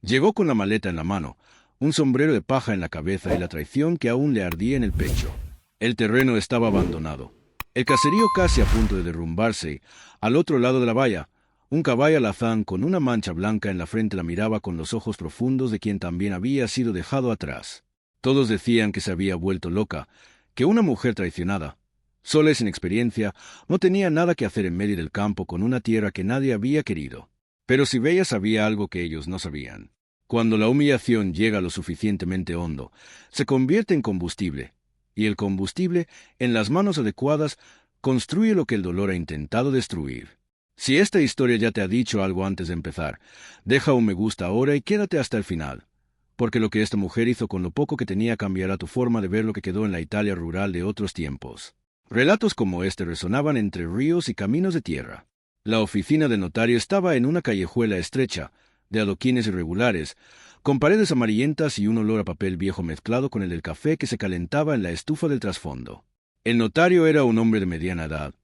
Llegó con la maleta en la mano, un sombrero de paja en la cabeza y la traición que aún le ardía en el pecho. El terreno estaba abandonado. El caserío casi a punto de derrumbarse. Al otro lado de la valla, un caballo alazán con una mancha blanca en la frente la miraba con los ojos profundos de quien también había sido dejado atrás. Todos decían que se había vuelto loca, que una mujer traicionada, sola y sin experiencia, no tenía nada que hacer en medio del campo con una tierra que nadie había querido. Pero Sibella sabía algo que ellos no sabían. Cuando la humillación llega lo suficientemente hondo, se convierte en combustible, y el combustible, en las manos adecuadas, construye lo que el dolor ha intentado destruir. Si esta historia ya te ha dicho algo antes de empezar, deja un me gusta ahora y quédate hasta el final, porque lo que esta mujer hizo con lo poco que tenía cambiará tu forma de ver lo que quedó en la Italia rural de otros tiempos. Relatos como este resonaban entre ríos y caminos de tierra. La oficina del notario estaba en una callejuela estrecha, de adoquines irregulares, con paredes amarillentas y un olor a papel viejo mezclado con el del café que se calentaba en la estufa del trasfondo. El notario era un hombre de mediana edad,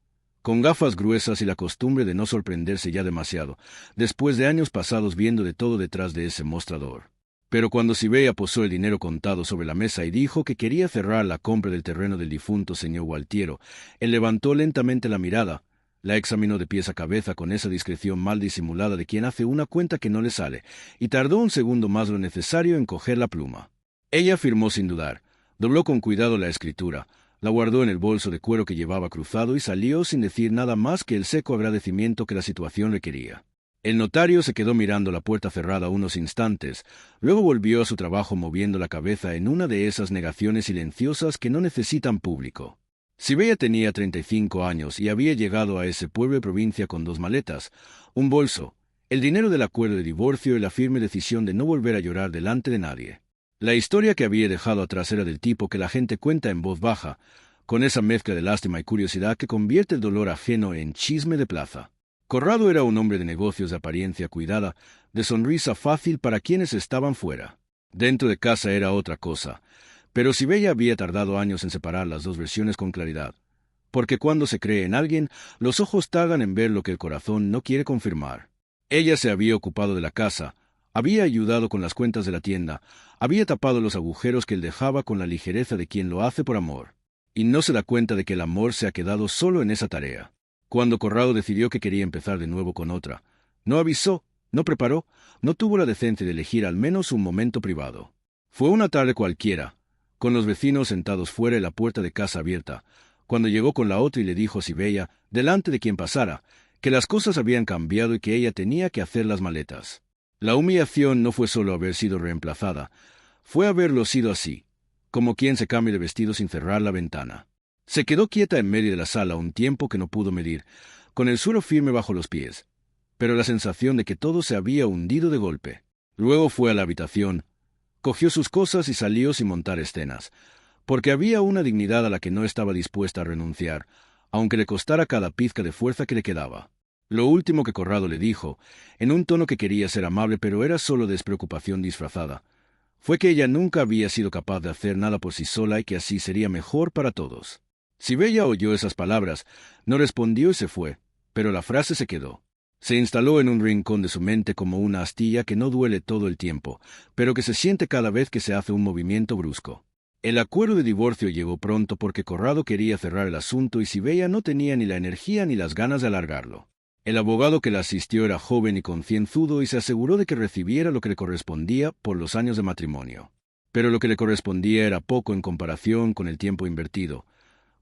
con gafas gruesas y la costumbre de no sorprenderse ya demasiado, después de años pasados viendo de todo detrás de ese mostrador. Pero cuando Sibella posó el dinero contado sobre la mesa y dijo que quería cerrar la compra del terreno del difunto señor Gualtiero, él levantó lentamente la mirada, la examinó de pies a cabeza con esa discreción mal disimulada de quien hace una cuenta que no le sale, y tardó un segundo más lo necesario en coger la pluma. Ella firmó sin dudar, dobló con cuidado la escritura, la guardó en el bolso de cuero que llevaba cruzado y salió sin decir nada más que el seco agradecimiento que la situación requería. El notario se quedó mirando la puerta cerrada unos instantes, luego volvió a su trabajo moviendo la cabeza en una de esas negaciones silenciosas que no necesitan público. Sibella tenía 35 años y había llegado a ese pueblo de provincia con 2 maletas, un bolso, el dinero del acuerdo de divorcio y la firme decisión de no volver a llorar delante de nadie. La historia que había dejado atrás era del tipo que la gente cuenta en voz baja, con esa mezcla de lástima y curiosidad que convierte el dolor ajeno en chisme de plaza. Corrado era un hombre de negocios de apariencia cuidada, de sonrisa fácil para quienes estaban fuera. Dentro de casa era otra cosa, pero Sibella había tardado años en separar las dos versiones con claridad, porque cuando se cree en alguien, los ojos tardan en ver lo que el corazón no quiere confirmar. Ella se había ocupado de la casa, había ayudado con las cuentas de la tienda, había tapado los agujeros que él dejaba con la ligereza de quien lo hace por amor, y no se da cuenta de que el amor se ha quedado solo en esa tarea. Cuando Corrado decidió que quería empezar de nuevo con otra, no avisó, no preparó, no tuvo la decencia de elegir al menos un momento privado. Fue una tarde cualquiera, con los vecinos sentados fuera y la puerta de casa abierta, cuando llegó con la otra y le dijo a Sibella, delante de quien pasara, que las cosas habían cambiado y que ella tenía que hacer las maletas. La humillación no fue solo haber sido reemplazada, fue haberlo sido así, como quien se cambia de vestido sin cerrar la ventana. Se quedó quieta en medio de la sala un tiempo que no pudo medir, con el suelo firme bajo los pies, pero la sensación de que todo se había hundido de golpe. Luego fue a la habitación, cogió sus cosas y salió sin montar escenas, porque había una dignidad a la que no estaba dispuesta a renunciar, aunque le costara cada pizca de fuerza que le quedaba. Lo último que Corrado le dijo, en un tono que quería ser amable pero era solo despreocupación disfrazada, fue que ella nunca había sido capaz de hacer nada por sí sola y que así sería mejor para todos. Sibella oyó esas palabras, no respondió y se fue, pero la frase se quedó. Se instaló en un rincón de su mente como una astilla que no duele todo el tiempo, pero que se siente cada vez que se hace un movimiento brusco. El acuerdo de divorcio llegó pronto porque Corrado quería cerrar el asunto y Sibella no tenía ni la energía ni las ganas de alargarlo. El abogado que la asistió era joven y concienzudo y se aseguró de que recibiera lo que le correspondía por los años de matrimonio. Pero lo que le correspondía era poco en comparación con el tiempo invertido,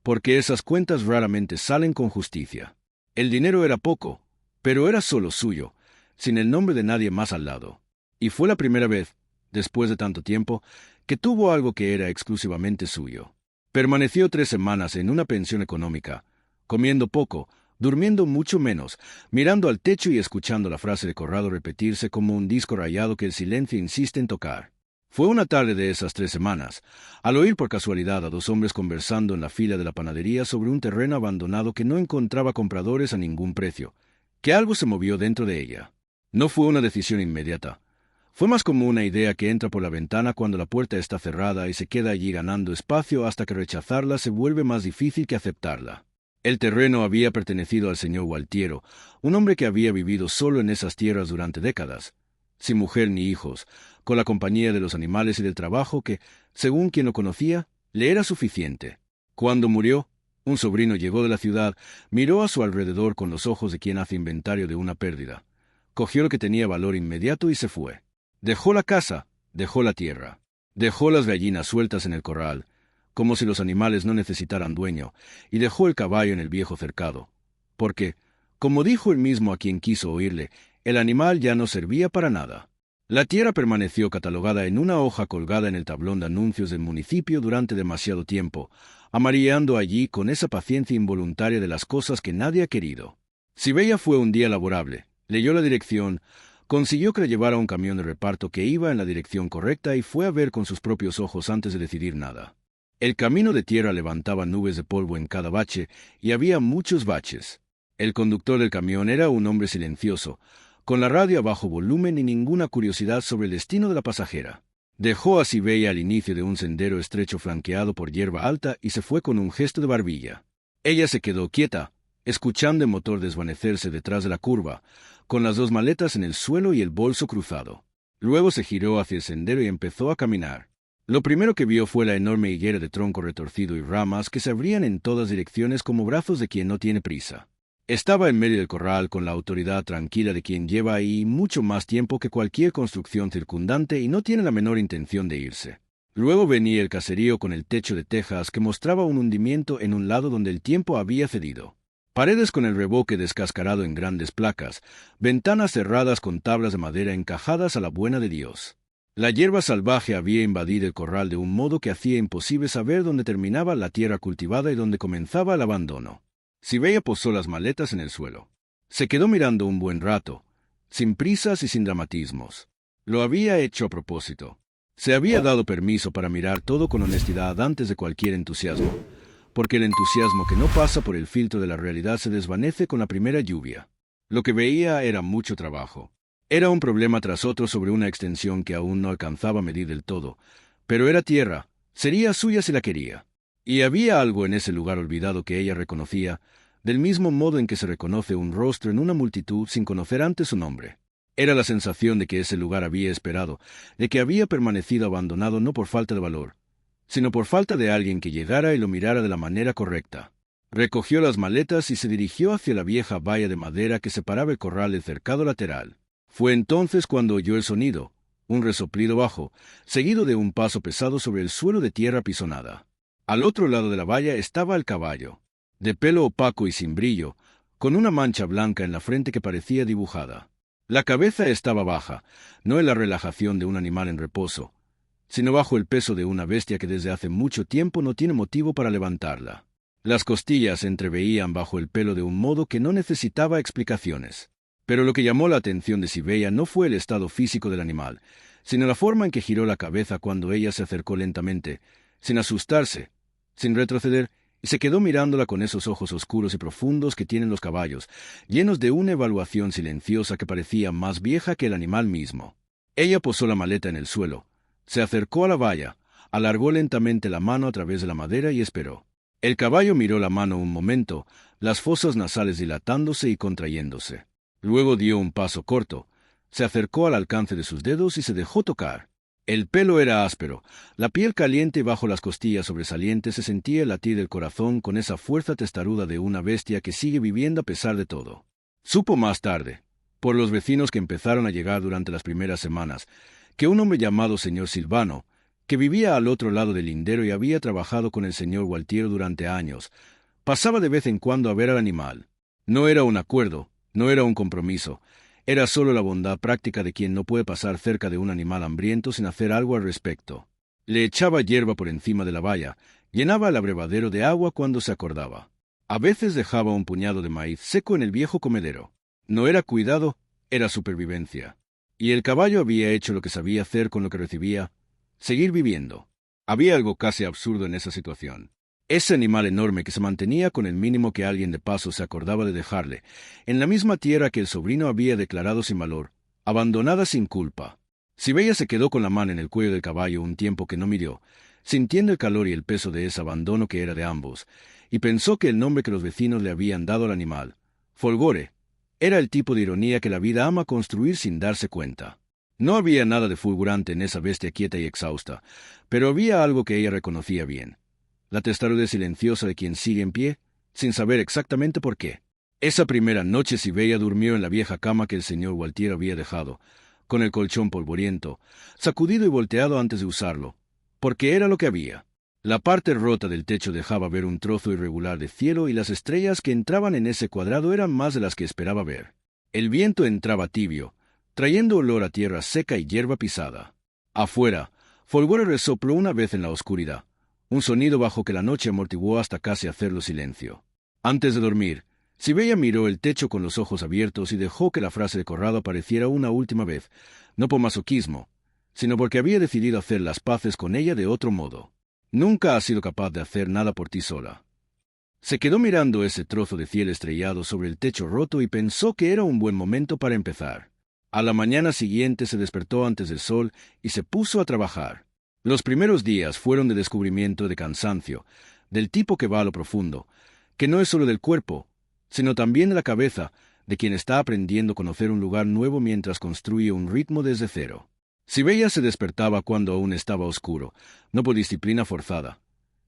porque esas cuentas raramente salen con justicia. El dinero era poco, pero era solo suyo, sin el nombre de nadie más al lado. Y fue la primera vez, después de tanto tiempo, que tuvo algo que era exclusivamente suyo. Permaneció 3 semanas en una pensión económica, comiendo poco, durmiendo mucho menos, mirando al techo y escuchando la frase de Corrado repetirse como un disco rayado que el silencio insiste en tocar. Fue una tarde de esas 3 semanas, al oír por casualidad a 2 hombres conversando en la fila de la panadería sobre un terreno abandonado que no encontraba compradores a ningún precio, que algo se movió dentro de ella. No fue una decisión inmediata. Fue más como una idea que entra por la ventana cuando la puerta está cerrada y se queda allí ganando espacio hasta que rechazarla se vuelve más difícil que aceptarla. El terreno había pertenecido al señor Gualtiero, un hombre que había vivido solo en esas tierras durante décadas, sin mujer ni hijos, con la compañía de los animales y del trabajo que, según quien lo conocía, le era suficiente. Cuando murió, un sobrino llegó de la ciudad, miró a su alrededor con los ojos de quien hace inventario de una pérdida. Cogió lo que tenía valor inmediato y se fue. Dejó la casa, dejó la tierra, dejó las gallinas sueltas en el corral, como si los animales no necesitaran dueño, y dejó el caballo en el viejo cercado. Porque, como dijo él mismo a quien quiso oírle, el animal ya no servía para nada. La tierra permaneció catalogada en una hoja colgada en el tablón de anuncios del municipio durante demasiado tiempo, amarillando allí con esa paciencia involuntaria de las cosas que nadie ha querido. Sibella fue un día laborable, leyó la dirección, consiguió que le llevara un camión de reparto que iba en la dirección correcta y fue a ver con sus propios ojos antes de decidir nada. El camino de tierra levantaba nubes de polvo en cada bache, y había muchos baches. El conductor del camión era un hombre silencioso, con la radio a bajo volumen y ninguna curiosidad sobre el destino de la pasajera. Dejó a Sibella al inicio de un sendero estrecho flanqueado por hierba alta y se fue con un gesto de barbilla. Ella se quedó quieta, escuchando el motor desvanecerse detrás de la curva, con las dos maletas en el suelo y el bolso cruzado. Luego se giró hacia el sendero y empezó a caminar. Lo primero que vio fue la enorme higuera de tronco retorcido y ramas que se abrían en todas direcciones como brazos de quien no tiene prisa. Estaba en medio del corral con la autoridad tranquila de quien lleva ahí mucho más tiempo que cualquier construcción circundante y no tiene la menor intención de irse. Luego venía el caserío con el techo de tejas que mostraba un hundimiento en un lado donde el tiempo había cedido. Paredes con el revoque descascarado en grandes placas, ventanas cerradas con tablas de madera encajadas a la buena de Dios. La hierba salvaje había invadido el corral de un modo que hacía imposible saber dónde terminaba la tierra cultivada y dónde comenzaba el abandono. Sibella posó las maletas en el suelo. Se quedó mirando un buen rato, sin prisas y sin dramatismos. Lo había hecho a propósito. Se había dado permiso para mirar todo con honestidad antes de cualquier entusiasmo, porque el entusiasmo que no pasa por el filtro de la realidad se desvanece con la primera lluvia. Lo que veía era mucho trabajo. Era un problema tras otro sobre una extensión que aún no alcanzaba a medir del todo, pero era tierra, sería suya si la quería. Y había algo en ese lugar olvidado que ella reconocía, del mismo modo en que se reconoce un rostro en una multitud sin conocer antes su nombre. Era la sensación de que ese lugar había esperado, de que había permanecido abandonado no por falta de valor, sino por falta de alguien que llegara y lo mirara de la manera correcta. Recogió las maletas y se dirigió hacia la vieja valla de madera que separaba el corral del cercado lateral. Fue entonces cuando oyó el sonido, un resoplido bajo, seguido de un paso pesado sobre el suelo de tierra pisonada. Al otro lado de la valla estaba el caballo, de pelo opaco y sin brillo, con una mancha blanca en la frente que parecía dibujada. La cabeza estaba baja, no en la relajación de un animal en reposo, sino bajo el peso de una bestia que desde hace mucho tiempo no tiene motivo para levantarla. Las costillas se entreveían bajo el pelo de un modo que no necesitaba explicaciones. Pero lo que llamó la atención de Sibella no fue el estado físico del animal, sino la forma en que giró la cabeza cuando ella se acercó lentamente, sin asustarse, sin retroceder, y se quedó mirándola con esos ojos oscuros y profundos que tienen los caballos, llenos de una evaluación silenciosa que parecía más vieja que el animal mismo. Ella posó la maleta en el suelo, se acercó a la valla, alargó lentamente la mano a través de la madera y esperó. El caballo miró la mano un momento, las fosas nasales dilatándose y contrayéndose. Luego dio un paso corto, se acercó al alcance de sus dedos y se dejó tocar. El pelo era áspero, la piel caliente bajo las costillas sobresalientes se sentía el latir del corazón con esa fuerza testaruda de una bestia que sigue viviendo a pesar de todo. Supo más tarde, por los vecinos que empezaron a llegar durante las primeras semanas, que un hombre llamado señor Silvano, que vivía al otro lado del lindero y había trabajado con el señor Gualtiero durante años, pasaba de vez en cuando a ver al animal. No era un acuerdo, no era un compromiso, era solo la bondad práctica de quien no puede pasar cerca de un animal hambriento sin hacer algo al respecto. Le echaba hierba por encima de la valla, llenaba el abrevadero de agua cuando se acordaba. A veces dejaba un puñado de maíz seco en el viejo comedero. No era cuidado, era supervivencia. Y el caballo había hecho lo que sabía hacer con lo que recibía, seguir viviendo. Había algo casi absurdo en esa situación. Ese animal enorme que se mantenía con el mínimo que alguien de paso se acordaba de dejarle, en la misma tierra que el sobrino había declarado sin valor, abandonada sin culpa. Sibella se quedó con la mano en el cuello del caballo un tiempo que no midió, sintiendo el calor y el peso de ese abandono que era de ambos, y pensó que el nombre que los vecinos le habían dado al animal, Folgore, era el tipo de ironía que la vida ama construir sin darse cuenta. No había nada de fulgurante en esa bestia quieta y exhausta, pero había algo que ella reconocía bien: la testarudez silenciosa de quien sigue en pie, sin saber exactamente por qué. Esa primera noche Sibella durmió en la vieja cama que el señor Gualtier había dejado, con el colchón polvoriento, sacudido y volteado antes de usarlo, porque era lo que había. La parte rota del techo dejaba ver un trozo irregular de cielo y las estrellas que entraban en ese cuadrado eran más de las que esperaba ver. El viento entraba tibio, trayendo olor a tierra seca y hierba pisada. Afuera, Folgore resopló una vez en la oscuridad, un sonido bajo que la noche amortiguó hasta casi hacerlo silencio. Antes de dormir, Sibella miró el techo con los ojos abiertos y dejó que la frase de Corrado apareciera una última vez, no por masoquismo, sino porque había decidido hacer las paces con ella de otro modo. Nunca has sido capaz de hacer nada por ti sola. Se quedó mirando ese trozo de cielo estrellado sobre el techo roto y pensó que era un buen momento para empezar. A la mañana siguiente se despertó antes del sol y se puso a trabajar. Los primeros días fueron de descubrimiento, de cansancio, del tipo que va a lo profundo, que no es solo del cuerpo, sino también de la cabeza, de quien está aprendiendo a conocer un lugar nuevo mientras construye un ritmo desde cero. Sibella se despertaba cuando aún estaba oscuro, no por disciplina forzada,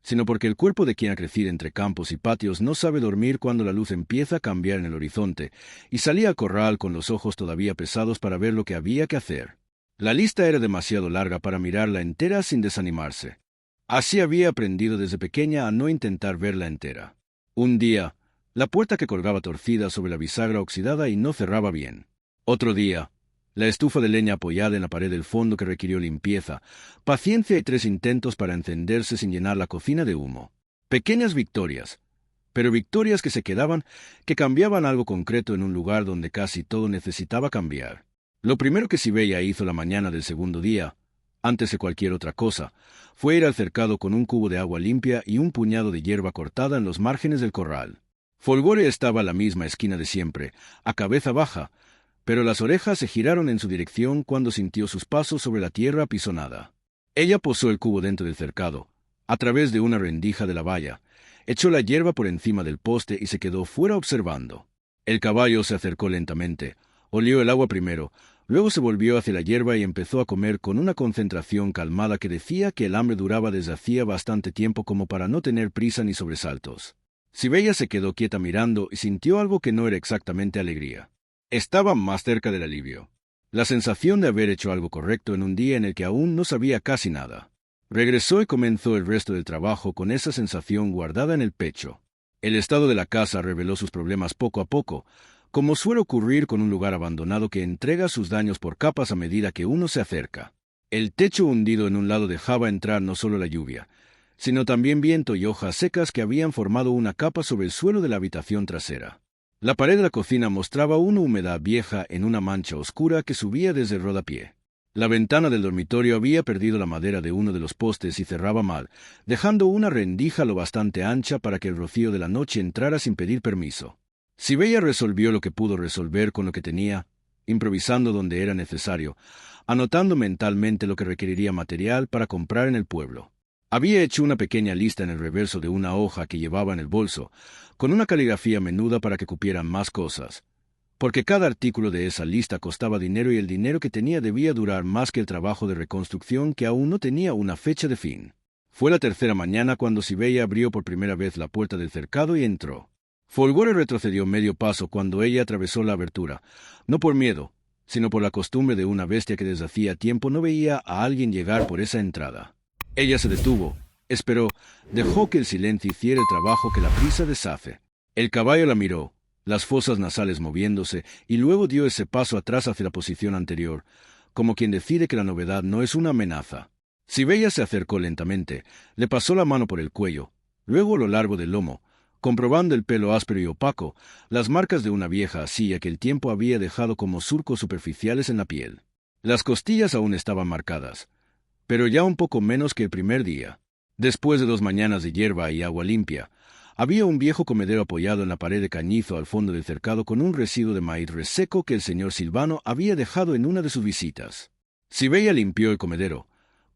sino porque el cuerpo de quien ha crecido entre campos y patios no sabe dormir cuando la luz empieza a cambiar en el horizonte, y salía al corral con los ojos todavía pesados para ver lo que había que hacer. La lista era demasiado larga para mirarla entera sin desanimarse. Así había aprendido desde pequeña a no intentar verla entera. Un día, la puerta que colgaba torcida sobre la bisagra oxidada y no cerraba bien. Otro día, la estufa de leña apoyada en la pared del fondo que requirió limpieza, paciencia y 3 intentos para encenderse sin llenar la cocina de humo. Pequeñas victorias, pero victorias que se quedaban, que cambiaban algo concreto en un lugar donde casi todo necesitaba cambiar. Lo primero que Sibella hizo la mañana del segundo día, antes de cualquier otra cosa, fue ir al cercado con un cubo de agua limpia y un puñado de hierba cortada en los márgenes del corral. Folgore estaba a la misma esquina de siempre, a cabeza baja, pero las orejas se giraron en su dirección cuando sintió sus pasos sobre la tierra apisonada. Ella posó el cubo dentro del cercado, a través de una rendija de la valla, echó la hierba por encima del poste y se quedó fuera observando. El caballo se acercó lentamente, olió el agua primero, luego se volvió hacia la hierba y empezó a comer con una concentración calmada que decía que el hambre duraba desde hacía bastante tiempo como para no tener prisa ni sobresaltos. Sibella se quedó quieta mirando y sintió algo que no era exactamente alegría. Estaba más cerca del alivio. La sensación de haber hecho algo correcto en un día en el que aún no sabía casi nada. Regresó y comenzó el resto del trabajo con esa sensación guardada en el pecho. El estado de la casa reveló sus problemas poco a poco, como suele ocurrir con un lugar abandonado que entrega sus daños por capas a medida que uno se acerca. El techo hundido en un lado dejaba entrar no solo la lluvia, sino también viento y hojas secas que habían formado una capa sobre el suelo de la habitación trasera. La pared de la cocina mostraba una humedad vieja en una mancha oscura que subía desde el rodapié. La ventana del dormitorio había perdido la madera de uno de los postes y cerraba mal, dejando una rendija lo bastante ancha para que el rocío de la noche entrara sin pedir permiso. Sibella resolvió lo que pudo resolver con lo que tenía, improvisando donde era necesario, anotando mentalmente lo que requeriría material para comprar en el pueblo. Había hecho una pequeña lista en el reverso de una hoja que llevaba en el bolso, con una caligrafía menuda para que cupieran más cosas, porque cada artículo de esa lista costaba dinero y el dinero que tenía debía durar más que el trabajo de reconstrucción que aún no tenía una fecha de fin. Fue la tercera mañana cuando Sibella abrió por primera vez la puerta del cercado y entró. Folgore retrocedió medio paso cuando ella atravesó la abertura, no por miedo, sino por la costumbre de una bestia que desde hacía tiempo no veía a alguien llegar por esa entrada. Ella se detuvo, esperó, dejó que el silencio hiciera el trabajo que la prisa deshace. El caballo la miró, las fosas nasales moviéndose, y luego dio ese paso atrás hacia la posición anterior, como quien decide que la novedad no es una amenaza. Sibella se acercó lentamente, le pasó la mano por el cuello, luego a lo largo del lomo, comprobando el pelo áspero y opaco, las marcas de una vieja silla que el tiempo había dejado como surcos superficiales en la piel. Las costillas aún estaban marcadas, pero ya un poco menos que el primer día. Después de 2 mañanas de hierba y agua limpia, había un viejo comedero apoyado en la pared de cañizo al fondo del cercado con un residuo de maíz reseco que el señor Silvano había dejado en una de sus visitas. Sibella limpió el comedero,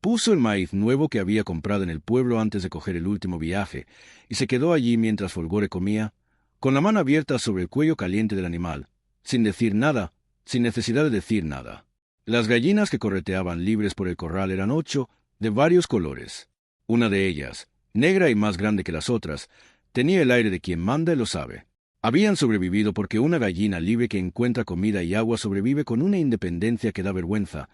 puso el maíz nuevo que había comprado en el pueblo antes de coger el último viaje, y se quedó allí mientras Folgore comía, con la mano abierta sobre el cuello caliente del animal, sin decir nada, sin necesidad de decir nada. Las gallinas que correteaban libres por el corral eran 8, de varios colores. Una de ellas, negra y más grande que las otras, tenía el aire de quien manda y lo sabe. Habían sobrevivido porque una gallina libre que encuentra comida y agua sobrevive con una independencia que da vergüenza,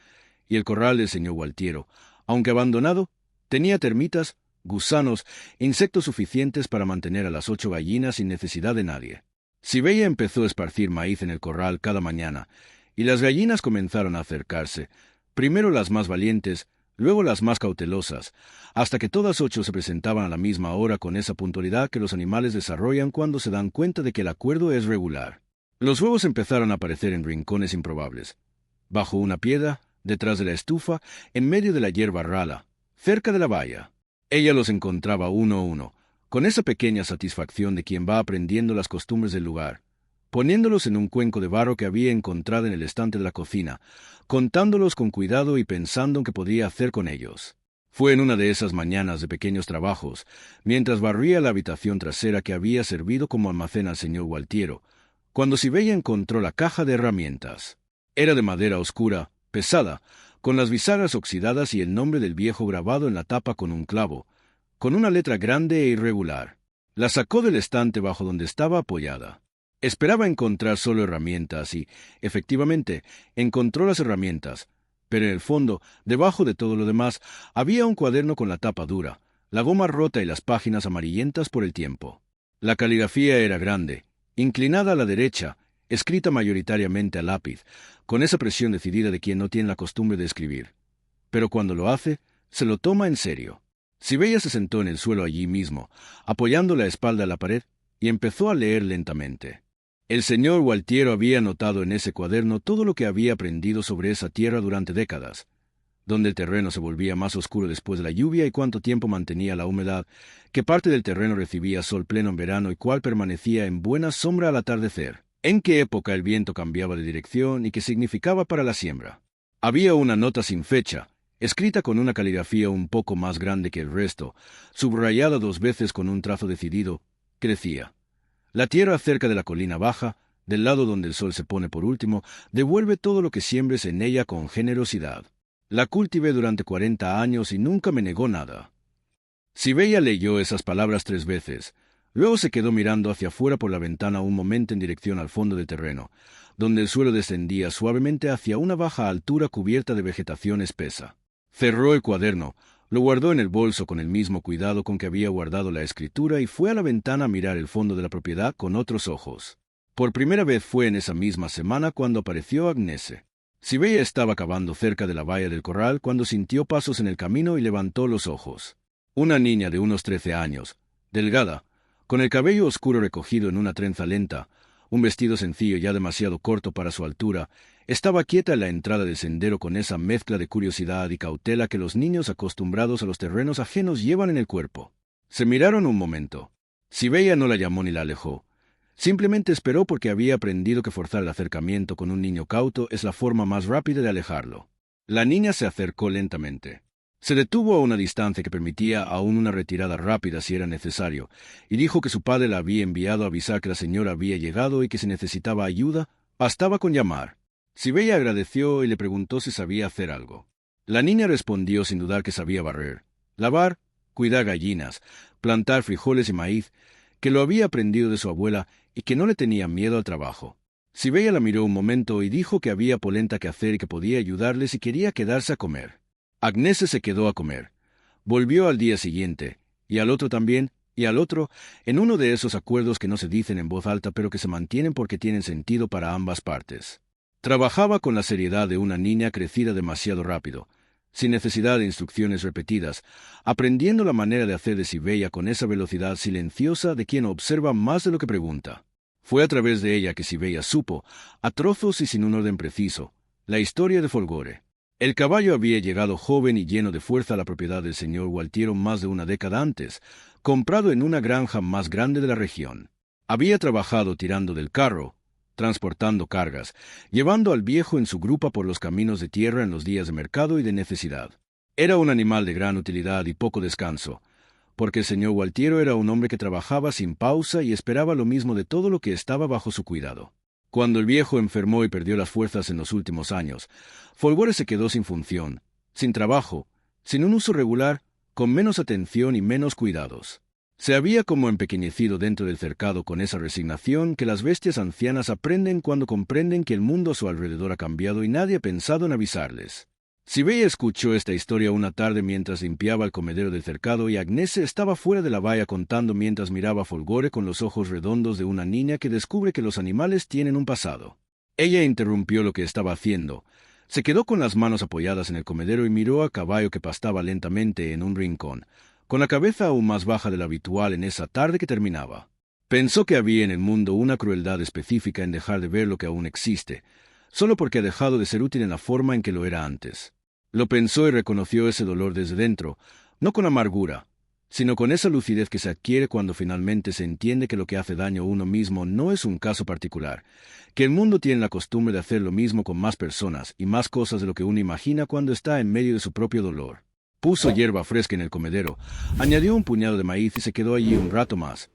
y el corral del señor Gualtiero, aunque abandonado, tenía termitas, gusanos e insectos suficientes para mantener a las 8 gallinas sin necesidad de nadie. Sibella empezó a esparcir maíz en el corral cada mañana, y las gallinas comenzaron a acercarse, primero las más valientes, luego las más cautelosas, hasta que todas 8 se presentaban a la misma hora con esa puntualidad que los animales desarrollan cuando se dan cuenta de que el acuerdo es regular. Los huevos empezaron a aparecer en rincones improbables, bajo una piedra, detrás de la estufa, en medio de la hierba rala, cerca de la valla. Ella los encontraba uno a uno, con esa pequeña satisfacción de quien va aprendiendo las costumbres del lugar, poniéndolos en un cuenco de barro que había encontrado en el estante de la cocina, contándolos con cuidado y pensando en qué podía hacer con ellos. Fue en una de esas mañanas de pequeños trabajos, mientras barría la habitación trasera que había servido como almacén al señor Gualtiero, cuando Sibella encontró la caja de herramientas. Era de madera oscura, pesada, con las bisagras oxidadas y el nombre del viejo grabado en la tapa con un clavo, con una letra grande e irregular. La sacó del estante bajo donde estaba apoyada. Esperaba encontrar solo herramientas y, efectivamente, encontró las herramientas, pero en el fondo, debajo de todo lo demás, había un cuaderno con la tapa dura, la goma rota y las páginas amarillentas por el tiempo. La caligrafía era grande, inclinada a la derecha, escrita mayoritariamente a lápiz, con esa presión decidida de quien no tiene la costumbre de escribir. Pero cuando lo hace, se lo toma en serio. Sibella se sentó en el suelo allí mismo, apoyando la espalda a la pared, y empezó a leer lentamente. El señor Gualtiero había notado en ese cuaderno todo lo que había aprendido sobre esa tierra durante décadas, donde el terreno se volvía más oscuro después de la lluvia y cuánto tiempo mantenía la humedad, qué parte del terreno recibía sol pleno en verano y cuál permanecía en buena sombra al atardecer, en qué época el viento cambiaba de dirección y qué significaba para la siembra. Había una nota sin fecha, escrita con una caligrafía un poco más grande que el resto, subrayada 2 veces con un trazo decidido, que decía: la tierra cerca de la colina baja, del lado donde el sol se pone por último, devuelve todo lo que siembres en ella con generosidad. La cultivé durante 40 años y nunca me negó nada. Sibella leyó esas palabras 3 veces. Luego se quedó mirando hacia afuera por la ventana un momento en dirección al fondo del terreno, donde el suelo descendía suavemente hacia una baja altura cubierta de vegetación espesa. Cerró el cuaderno, lo guardó en el bolso con el mismo cuidado con que había guardado la escritura y fue a la ventana a mirar el fondo de la propiedad con otros ojos. Por primera vez fue en esa misma semana cuando apareció Agnese. Sibella estaba cavando cerca de la valla del corral cuando sintió pasos en el camino y levantó los ojos. Una niña de unos 13 años, delgada, con el cabello oscuro recogido en una trenza lenta, un vestido sencillo ya demasiado corto para su altura, estaba quieta en la entrada del sendero con esa mezcla de curiosidad y cautela que los niños acostumbrados a los terrenos ajenos llevan en el cuerpo. Se miraron un momento. Sibella no la llamó ni la alejó. Simplemente esperó porque había aprendido que forzar el acercamiento con un niño cauto es la forma más rápida de alejarlo. La niña se acercó lentamente. Se detuvo a una distancia que permitía aún una retirada rápida si era necesario, y dijo que su padre la había enviado a avisar que la señora había llegado y que si necesitaba ayuda, bastaba con llamar. Sibella agradeció y le preguntó si sabía hacer algo. La niña respondió sin dudar que sabía barrer, lavar, cuidar gallinas, plantar frijoles y maíz, que lo había aprendido de su abuela y que no le tenía miedo al trabajo. Sibella la miró un momento y dijo que había polenta que hacer y que podía ayudarle si quería quedarse a comer. Agnese se quedó a comer. Volvió al día siguiente, y al otro también, y al otro, en uno de esos acuerdos que no se dicen en voz alta pero que se mantienen porque tienen sentido para ambas partes. Trabajaba con la seriedad de una niña crecida demasiado rápido, sin necesidad de instrucciones repetidas, aprendiendo la manera de hacer de Sibella con esa velocidad silenciosa de quien observa más de lo que pregunta. Fue a través de ella que Sibella supo, a trozos y sin un orden preciso, la historia de Folgore. El caballo había llegado joven y lleno de fuerza a la propiedad del señor Gualtiero más de una década antes, comprado en una granja más grande de la región. Había trabajado tirando del carro, transportando cargas, llevando al viejo en su grupa por los caminos de tierra en los días de mercado y de necesidad. Era un animal de gran utilidad y poco descanso, porque el señor Gualtiero era un hombre que trabajaba sin pausa y esperaba lo mismo de todo lo que estaba bajo su cuidado. Cuando el viejo enfermó y perdió las fuerzas en los últimos años, Folgore se quedó sin función, sin trabajo, sin un uso regular, con menos atención y menos cuidados. Se había como empequeñecido dentro del cercado con esa resignación que las bestias ancianas aprenden cuando comprenden que el mundo a su alrededor ha cambiado y nadie ha pensado en avisarles. Sibella escuchó esta historia una tarde mientras limpiaba el comedero del cercado y Agnese estaba fuera de la valla contando mientras miraba a Folgore con los ojos redondos de una niña que descubre que los animales tienen un pasado. Ella interrumpió lo que estaba haciendo. Se quedó con las manos apoyadas en el comedero y miró a Caballo que pastaba lentamente en un rincón, con la cabeza aún más baja de lo habitual en esa tarde que terminaba. Pensó que había en el mundo una crueldad específica en dejar de ver lo que aún existe, solo porque ha dejado de ser útil en la forma en que lo era antes. Lo pensó y reconoció ese dolor desde dentro, no con amargura, sino con esa lucidez que se adquiere cuando finalmente se entiende que lo que hace daño a uno mismo no es un caso particular, que el mundo tiene la costumbre de hacer lo mismo con más personas y más cosas de lo que uno imagina cuando está en medio de su propio dolor. Puso hierba fresca en el comedero, añadió un puñado de maíz y se quedó allí un rato más,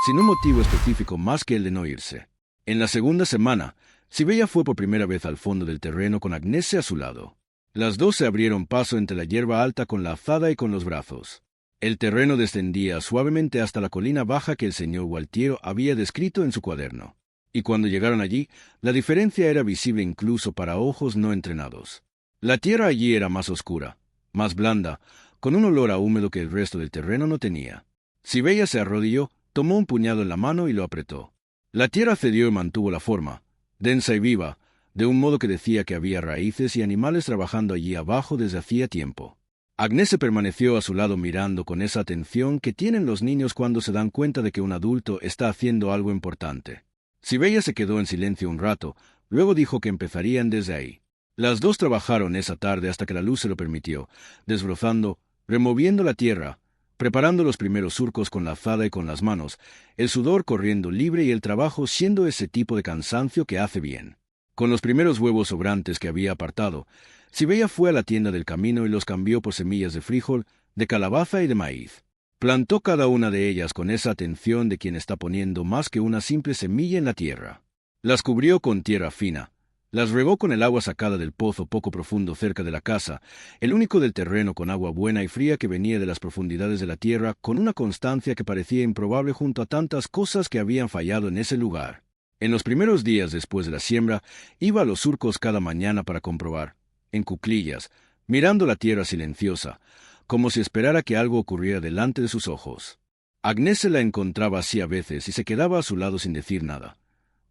sin un motivo específico más que el de no irse. En la segunda semana, Sibella fue por primera vez al fondo del terreno con Agnese a su lado. Las dos se abrieron paso entre la hierba alta con la azada y con los brazos. El terreno descendía suavemente hasta la colina baja que el señor Gualtiero había descrito en su cuaderno. Y cuando llegaron allí, la diferencia era visible incluso para ojos no entrenados. La tierra allí era más oscura, más blanda, con un olor a húmedo que el resto del terreno no tenía. Sibella se arrodilló, tomó un puñado en la mano y lo apretó. La tierra cedió y mantuvo la forma, densa y viva, de un modo que decía que había raíces y animales trabajando allí abajo desde hacía tiempo. Agnese permaneció a su lado mirando con esa atención que tienen los niños cuando se dan cuenta de que un adulto está haciendo algo importante. Sibella se quedó en silencio un rato, luego dijo que empezarían desde ahí. Las dos trabajaron esa tarde hasta que la luz se lo permitió, desbrozando, removiendo la tierra, preparando los primeros surcos con la azada y con las manos, el sudor corriendo libre y el trabajo siendo ese tipo de cansancio que hace bien. Con los primeros huevos sobrantes que había apartado, Sibella fue a la tienda del camino y los cambió por semillas de frijol, de calabaza y de maíz. Plantó cada una de ellas con esa atención de quien está poniendo más que una simple semilla en la tierra. Las cubrió con tierra fina, las regó con el agua sacada del pozo poco profundo cerca de la casa, el único del terreno con agua buena y fría que venía de las profundidades de la tierra, con una constancia que parecía improbable junto a tantas cosas que habían fallado en ese lugar. En los primeros días después de la siembra, iba a los surcos cada mañana para comprobar, en cuclillas, mirando la tierra silenciosa, como si esperara que algo ocurriera delante de sus ojos. Agnese la encontraba así a veces y se quedaba a su lado sin decir nada,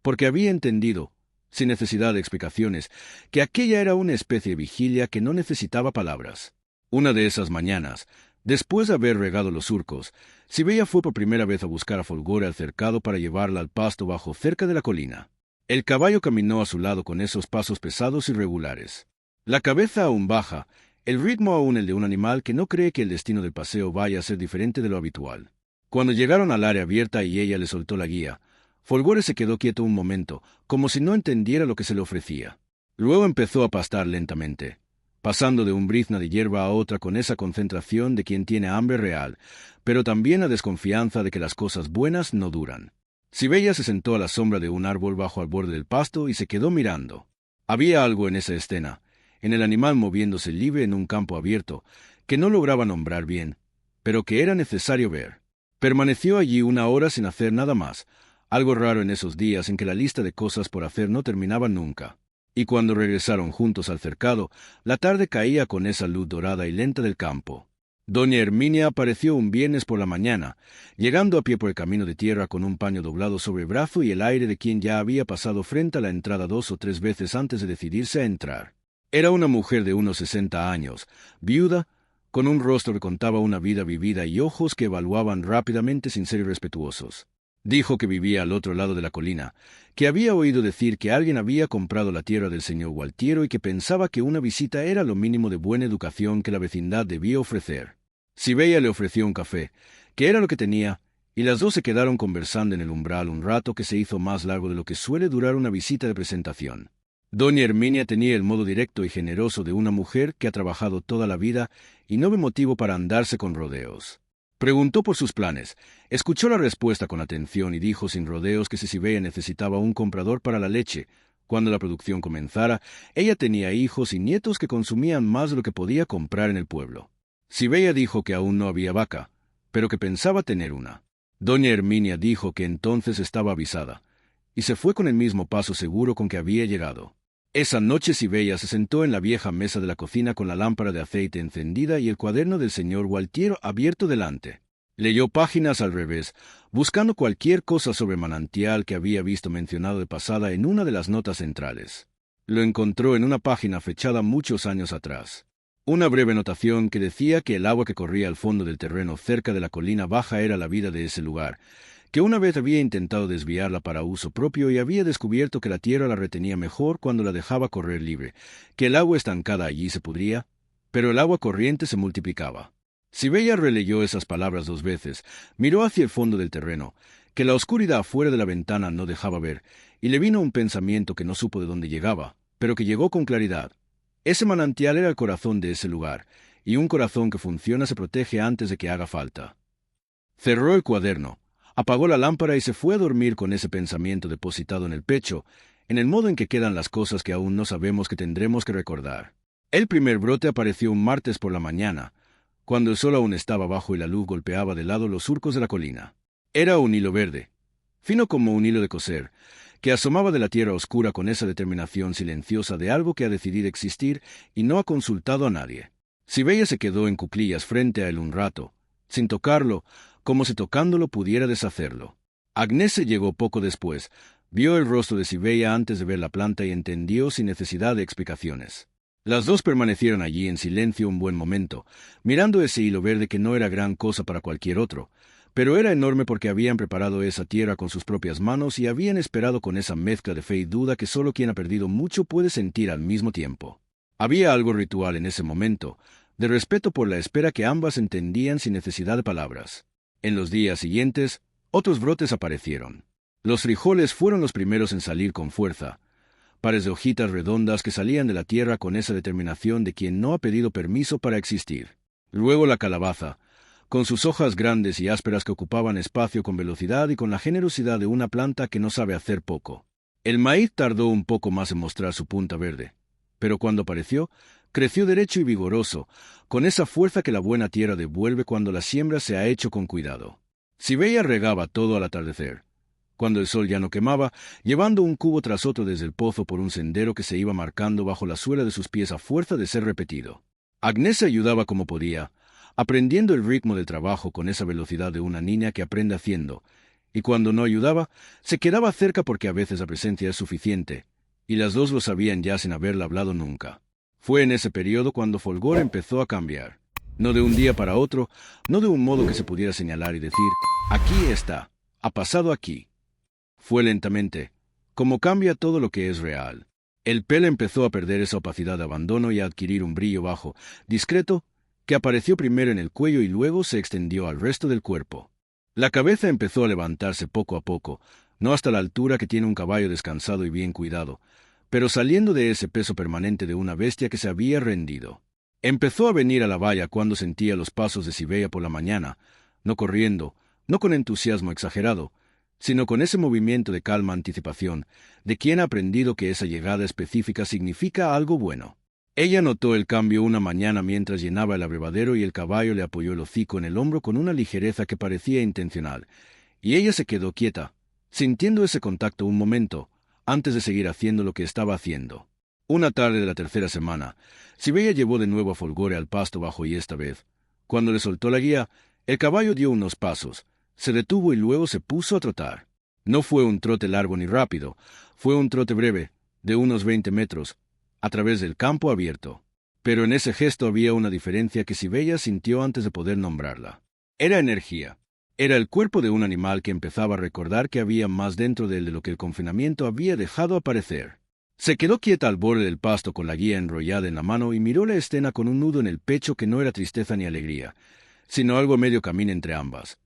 porque había entendido, sin necesidad de explicaciones, que aquella era una especie de vigilia que no necesitaba palabras. Una de esas mañanas, después de haber regado los surcos, Sibella fue por primera vez a buscar a Folgore al cercado para llevarla al pasto bajo cerca de la colina. El caballo caminó a su lado con esos pasos pesados y regulares. La cabeza aún baja, el ritmo aún el de un animal que no cree que el destino del paseo vaya a ser diferente de lo habitual. Cuando llegaron al área abierta y ella le soltó la guía, Folgore se quedó quieto un momento, como si no entendiera lo que se le ofrecía. Luego empezó a pastar lentamente, pasando de un brizna de hierba a otra con esa concentración de quien tiene hambre real, pero también la desconfianza de que las cosas buenas no duran. Sibella se sentó a la sombra de un árbol bajo al borde del pasto y se quedó mirando. Había algo en esa escena, en el animal moviéndose libre en un campo abierto, que no lograba nombrar bien, pero que era necesario ver. Permaneció allí una hora sin hacer nada más, algo raro en esos días en que la lista de cosas por hacer no terminaba nunca. Y cuando regresaron juntos al cercado, la tarde caía con esa luz dorada y lenta del campo. Doña Herminia apareció un viernes por la mañana, llegando a pie por el camino de tierra con un paño doblado sobre el brazo y el aire de quien ya había pasado frente a la entrada 2 o 3 veces antes de decidirse a entrar. Era una mujer de unos 60 años, viuda, con un rostro que contaba una vida vivida y ojos que evaluaban rápidamente sin ser irrespetuosos. Dijo que vivía al otro lado de la colina, que había oído decir que alguien había comprado la tierra del señor Gualtiero y que pensaba que una visita era lo mínimo de buena educación que la vecindad debía ofrecer. Sibella le ofreció un café, que era lo que tenía, y las dos se quedaron conversando en el umbral un rato que se hizo más largo de lo que suele durar una visita de presentación. Doña Herminia tenía el modo directo y generoso de una mujer que ha trabajado toda la vida y no ve motivo para andarse con rodeos. Preguntó por sus planes, escuchó la respuesta con atención y dijo sin rodeos que si Sibella necesitaba un comprador para la leche, cuando la producción comenzara, ella tenía hijos y nietos que consumían más de lo que podía comprar en el pueblo. Sibella dijo que aún no había vaca, pero que pensaba tener una. Doña Herminia dijo que entonces estaba avisada, y se fue con el mismo paso seguro con que había llegado. Esa noche Sibella se sentó en la vieja mesa de la cocina con la lámpara de aceite encendida y el cuaderno del señor Gualtiero abierto delante. Leyó páginas al revés, buscando cualquier cosa sobre manantial que había visto mencionado de pasada en una de las notas centrales. Lo encontró en una página fechada muchos años atrás. Una breve notación que decía que el agua que corría al fondo del terreno cerca de la colina baja era la vida de ese lugar, que una vez había intentado desviarla para uso propio y había descubierto que la tierra la retenía mejor cuando la dejaba correr libre, que el agua estancada allí se pudría, pero el agua corriente se multiplicaba. Sibella releyó esas palabras 2 veces, miró hacia el fondo del terreno, que la oscuridad afuera de la ventana no dejaba ver, y le vino un pensamiento que no supo de dónde llegaba, pero que llegó con claridad. Ese manantial era el corazón de ese lugar, y un corazón que funciona se protege antes de que haga falta. Cerró el cuaderno, apagó la lámpara y se fue a dormir con ese pensamiento depositado en el pecho, en el modo en que quedan las cosas que aún no sabemos que tendremos que recordar. El primer brote apareció un martes por la mañana, cuando el sol aún estaba bajo y la luz golpeaba de lado los surcos de la colina. Era un hilo verde, fino como un hilo de coser, que asomaba de la tierra oscura con esa determinación silenciosa de algo que ha decidido existir y no ha consultado a nadie. Sibella se quedó en cuclillas frente a él un rato, sin tocarlo, como si tocándolo pudiera deshacerlo. Agnese llegó poco después, vio el rostro de Sibella antes de ver la planta y entendió sin necesidad de explicaciones. Las dos permanecieron allí en silencio un buen momento, mirando ese hilo verde que no era gran cosa para cualquier otro, pero era enorme porque habían preparado esa tierra con sus propias manos y habían esperado con esa mezcla de fe y duda que solo quien ha perdido mucho puede sentir al mismo tiempo. Había algo ritual en ese momento, de respeto por la espera que ambas entendían sin necesidad de palabras. En los días siguientes, otros brotes aparecieron. Los frijoles fueron los primeros en salir con fuerza, pares de hojitas redondas que salían de la tierra con esa determinación de quien no ha pedido permiso para existir. Luego la calabaza, con sus hojas grandes y ásperas que ocupaban espacio con velocidad y con la generosidad de una planta que no sabe hacer poco. El maíz tardó un poco más en mostrar su punta verde, pero cuando apareció, creció derecho y vigoroso, con esa fuerza que la buena tierra devuelve cuando la siembra se ha hecho con cuidado. Sibella regaba todo al atardecer, cuando el sol ya no quemaba, llevando un cubo tras otro desde el pozo por un sendero que se iba marcando bajo la suela de sus pies a fuerza de ser repetido. Agnese ayudaba como podía, aprendiendo el ritmo del trabajo con esa velocidad de una niña que aprende haciendo, y cuando no ayudaba, se quedaba cerca porque a veces la presencia es suficiente, y las dos lo sabían ya sin haberla hablado nunca. Fue en ese periodo cuando Folgore empezó a cambiar. No de un día para otro, no de un modo que se pudiera señalar y decir, aquí está, ha pasado aquí. Fue lentamente, como cambia todo lo que es real. El pelo empezó a perder esa opacidad de abandono y a adquirir un brillo bajo, discreto, que apareció primero en el cuello y luego se extendió al resto del cuerpo. La cabeza empezó a levantarse poco a poco, no hasta la altura que tiene un caballo descansado y bien cuidado, pero saliendo de ese peso permanente de una bestia que se había rendido. Empezó a venir a la valla cuando sentía los pasos de Sibella por la mañana, no corriendo, no con entusiasmo exagerado, sino con ese movimiento de calma anticipación, de quien ha aprendido que esa llegada específica significa algo bueno. Ella notó el cambio una mañana mientras llenaba el abrevadero y el caballo le apoyó el hocico en el hombro con una ligereza que parecía intencional, y ella se quedó quieta, sintiendo ese contacto un momento, antes de seguir haciendo lo que estaba haciendo. Una tarde de la tercera semana, Sibella llevó de nuevo a Folgore al pasto bajo y esta vez, cuando le soltó la guía, el caballo dio unos pasos, se detuvo y luego se puso a trotar. No fue un trote largo ni rápido, fue un trote breve, de unos 20 metros, a través del campo abierto. Pero en ese gesto había una diferencia que Sibella sintió antes de poder nombrarla. Era energía. Era el cuerpo de un animal que empezaba a recordar que había más dentro de él de lo que el confinamiento había dejado aparecer. Se quedó quieta al borde del pasto con la guía enrollada en la mano y miró la escena con un nudo en el pecho que no era tristeza ni alegría, sino algo a medio camino entre ambas.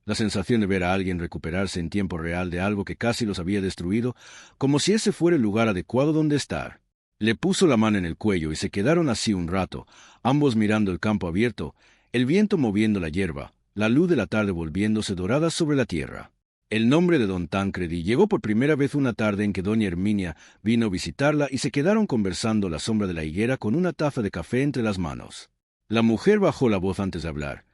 La sensación de ver a alguien recuperarse en tiempo real de algo que casi los había destruido, como si ese fuera el lugar adecuado donde estar. Le puso la mano en el cuello y se quedaron así un rato, ambos mirando el campo abierto, el viento moviendo la hierba, la luz de la tarde volviéndose dorada sobre la tierra. El nombre de don Tancredi llegó por primera vez una tarde en que doña Herminia vino a visitarla y se quedaron conversando a la sombra de la higuera con una taza de café entre las manos. La mujer bajó la voz antes de hablar,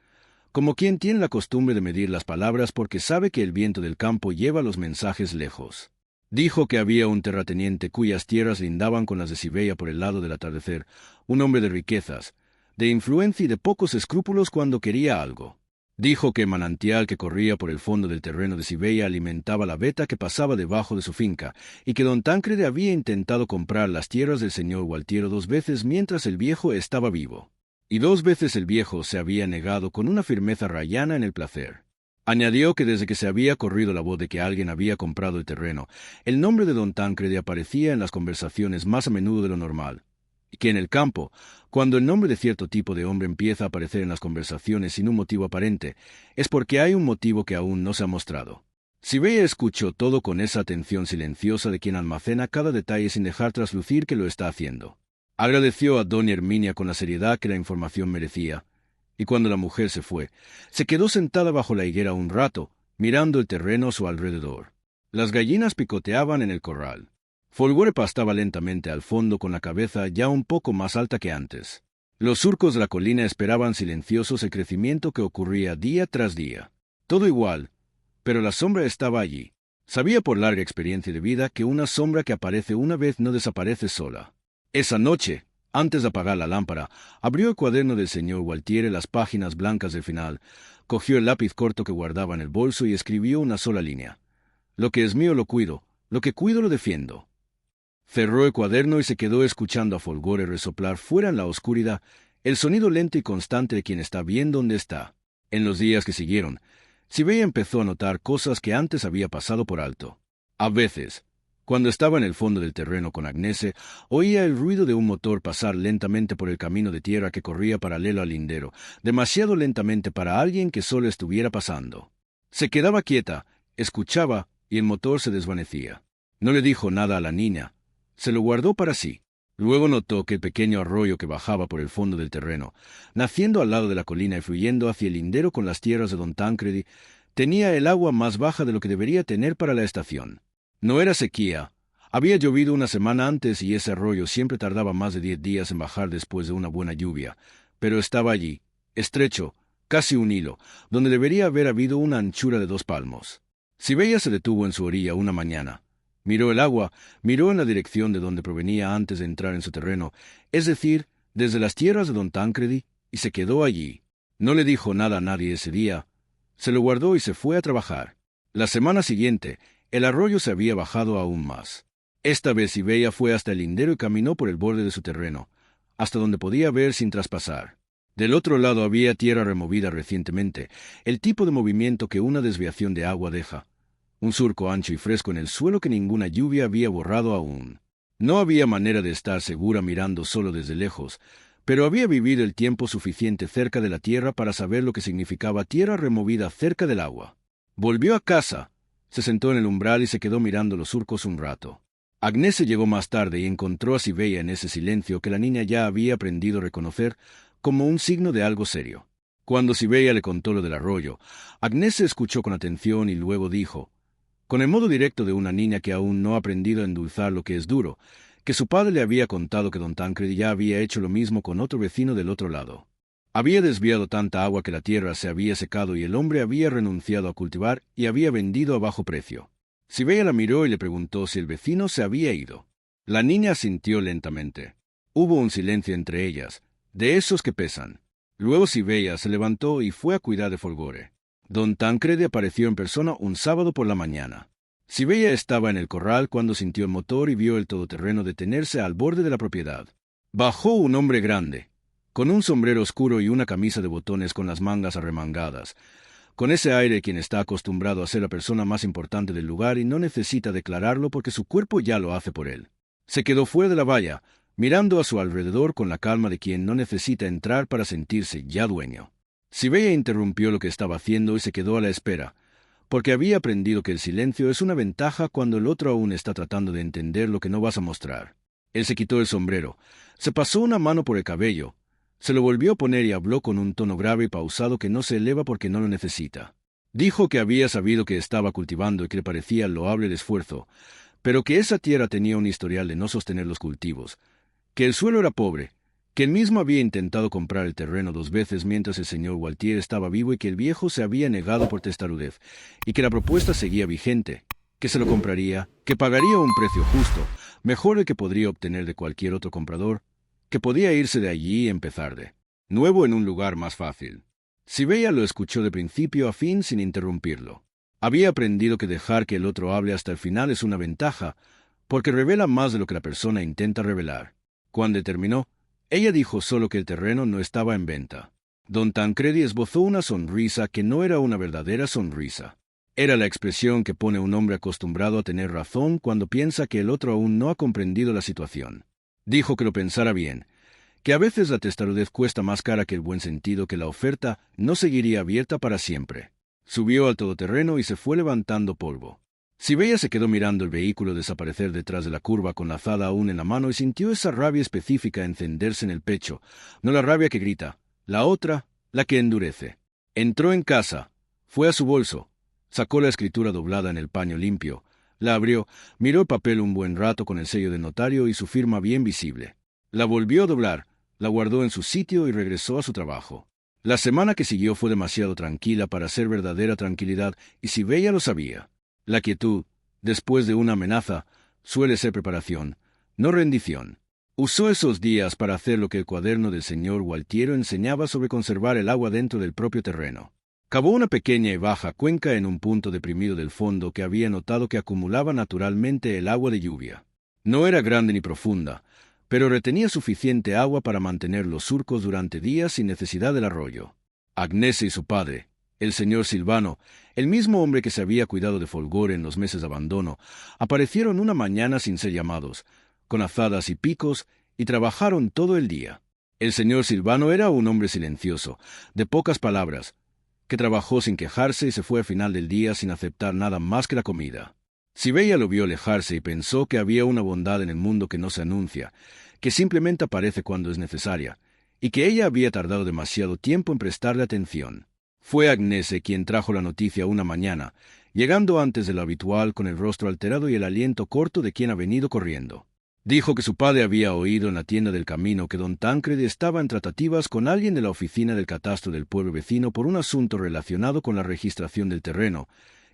como quien tiene la costumbre de medir las palabras porque sabe que el viento del campo lleva los mensajes lejos. Dijo que había un terrateniente cuyas tierras lindaban con las de Sibella por el lado del atardecer, un hombre de riquezas, de influencia y de pocos escrúpulos cuando quería algo. Dijo que el manantial que corría por el fondo del terreno de Sibella alimentaba la veta que pasaba debajo de su finca, y que don Tancredi había intentado comprar las tierras del señor Gualtiero 2 veces mientras el viejo estaba vivo. Y 2 veces el viejo se había negado con una firmeza rayana en el placer. Añadió que desde que se había corrido la voz de que alguien había comprado el terreno, el nombre de don Tancredi aparecía en las conversaciones más a menudo de lo normal, y que en el campo, cuando el nombre de cierto tipo de hombre empieza a aparecer en las conversaciones sin un motivo aparente, es porque hay un motivo que aún no se ha mostrado. Sibella escuchó todo con esa atención silenciosa de quien almacena cada detalle sin dejar traslucir que lo está haciendo. Agradeció a doña Herminia con la seriedad que la información merecía, y cuando la mujer se fue, se quedó sentada bajo la higuera un rato, mirando el terreno a su alrededor. Las gallinas picoteaban en el corral. Folgore pastaba lentamente al fondo con la cabeza ya un poco más alta que antes. Los surcos de la colina esperaban silenciosos el crecimiento que ocurría día tras día. Todo igual, pero la sombra estaba allí. Sabía por larga experiencia de vida que una sombra que aparece una vez no desaparece sola. Esa noche, antes de apagar la lámpara, abrió el cuaderno del señor Gualtieri las páginas blancas del final, cogió el lápiz corto que guardaba en el bolso y escribió una sola línea. Lo que es mío lo cuido, lo que cuido lo defiendo. Cerró el cuaderno y se quedó escuchando a Folgore resoplar fuera en la oscuridad el sonido lento y constante de quien está bien donde está. En los días que siguieron, Sibella empezó a notar cosas que antes había pasado por alto. A veces, cuando estaba en el fondo del terreno con Agnese, oía el ruido de un motor pasar lentamente por el camino de tierra que corría paralelo al lindero, demasiado lentamente para alguien que solo estuviera pasando. Se quedaba quieta, escuchaba y el motor se desvanecía. No le dijo nada a la niña. Se lo guardó para sí. Luego notó que el pequeño arroyo que bajaba por el fondo del terreno, naciendo al lado de la colina y fluyendo hacia el lindero con las tierras de don Tancredi, tenía el agua más baja de lo que debería tener para la estación. No era sequía. Había llovido una semana antes y ese arroyo siempre tardaba más de 10 días en bajar después de una buena lluvia, pero estaba allí, estrecho, casi un hilo, donde debería haber habido una anchura de 2 palmos. Sibella se detuvo en su orilla una mañana. Miró el agua, miró en la dirección de donde provenía antes de entrar en su terreno, es decir, desde las tierras de don Tancredi, y se quedó allí. No le dijo nada a nadie ese día. Se lo guardó y se fue a trabajar. La semana siguiente, el arroyo se había bajado aún más. Esta vez Sibella fue hasta el lindero y caminó por el borde de su terreno, hasta donde podía ver sin traspasar. Del otro lado había tierra removida recientemente, el tipo de movimiento que una desviación de agua deja. Un surco ancho y fresco en el suelo que ninguna lluvia había borrado aún. No había manera de estar segura mirando solo desde lejos, pero había vivido el tiempo suficiente cerca de la tierra para saber lo que significaba tierra removida cerca del agua. Volvió a casa, se sentó en el umbral y se quedó mirando los surcos un rato. Agnese llegó más tarde y encontró a Sibella en ese silencio que la niña ya había aprendido a reconocer como un signo de algo serio. Cuando Sibella le contó lo del arroyo, Agnese escuchó con atención y luego dijo, con el modo directo de una niña que aún no ha aprendido a endulzar lo que es duro, que su padre le había contado que don Tancredi ya había hecho lo mismo con otro vecino del otro lado. Había desviado tanta agua que la tierra se había secado y el hombre había renunciado a cultivar y había vendido a bajo precio. Sibella la miró y le preguntó si el vecino se había ido. La niña asintió lentamente. Hubo un silencio entre ellas, de esos que pesan. Luego Sibella se levantó y fue a cuidar de Folgore. Don Tancredi apareció en persona un sábado por la mañana. Sibella estaba en el corral cuando sintió el motor y vio el todoterreno detenerse al borde de la propiedad. Bajó un hombre grande, con un sombrero oscuro y una camisa de botones con las mangas arremangadas, con ese aire quien está acostumbrado a ser la persona más importante del lugar y no necesita declararlo porque su cuerpo ya lo hace por él. Se quedó fuera de la valla, mirando a su alrededor con la calma de quien no necesita entrar para sentirse ya dueño. Sibella interrumpió lo que estaba haciendo y se quedó a la espera, porque había aprendido que el silencio es una ventaja cuando el otro aún está tratando de entender lo que no vas a mostrar. Él se quitó el sombrero, se pasó una mano por el cabello, Se lo volvió a poner y habló con un tono grave y pausado que no se eleva porque no lo necesita. Dijo que había sabido que estaba cultivando y que le parecía loable el esfuerzo, pero que esa tierra tenía un historial de no sostener los cultivos, que el suelo era pobre, que él mismo había intentado comprar el terreno 2 veces mientras el señor Gualtier estaba vivo y que el viejo se había negado por testarudez, y que la propuesta seguía vigente, que se lo compraría, que pagaría un precio justo, mejor del que podría obtener de cualquier otro comprador, que podía irse de allí y empezar de nuevo en un lugar más fácil. Sibella lo escuchó de principio a fin sin interrumpirlo. Había aprendido que dejar que el otro hable hasta el final es una ventaja, porque revela más de lo que la persona intenta revelar. Cuando terminó, ella dijo solo que el terreno no estaba en venta. Don Tancredi esbozó una sonrisa que no era una verdadera sonrisa. Era la expresión que pone un hombre acostumbrado a tener razón cuando piensa que el otro aún no ha comprendido la situación. Dijo que lo pensara bien, que a veces la testarudez cuesta más cara que el buen sentido, que la oferta no seguiría abierta para siempre. Subió al todoterreno y se fue levantando polvo. Sibella se quedó mirando el vehículo desaparecer detrás de la curva con la azada aún en la mano y sintió esa rabia específica encenderse en el pecho, no la rabia que grita, la otra, la que endurece. Entró en casa, fue a su bolso, sacó la escritura doblada en el paño limpio, la abrió, miró el papel un buen rato con el sello del notario y su firma bien visible. La volvió a doblar, la guardó en su sitio y regresó a su trabajo. La semana que siguió fue demasiado tranquila para ser verdadera tranquilidad, y Sibella lo sabía. La quietud, después de una amenaza, suele ser preparación, no rendición. Usó esos días para hacer lo que el cuaderno del señor Gualtiero enseñaba sobre conservar el agua dentro del propio terreno. Cavó una pequeña y baja cuenca en un punto deprimido del fondo que había notado que acumulaba naturalmente el agua de lluvia. No era grande ni profunda, pero retenía suficiente agua para mantener los surcos durante días sin necesidad del arroyo. Agnese y su padre, el señor Silvano, el mismo hombre que se había cuidado de Folgore en los meses de abandono, aparecieron una mañana sin ser llamados, con azadas y picos, y trabajaron todo el día. El señor Silvano era un hombre silencioso, de pocas palabras, que trabajó sin quejarse y se fue al final del día sin aceptar nada más que la comida. Sibella lo vio alejarse y pensó que había una bondad en el mundo que no se anuncia, que simplemente aparece cuando es necesaria, y que ella había tardado demasiado tiempo en prestarle atención. Fue Agnese quien trajo la noticia una mañana, llegando antes de lo habitual con el rostro alterado y el aliento corto de quien ha venido corriendo. Dijo que su padre había oído en la tienda del camino que don Tancredi estaba en tratativas con alguien de la oficina del catastro del pueblo vecino por un asunto relacionado con la registración del terreno,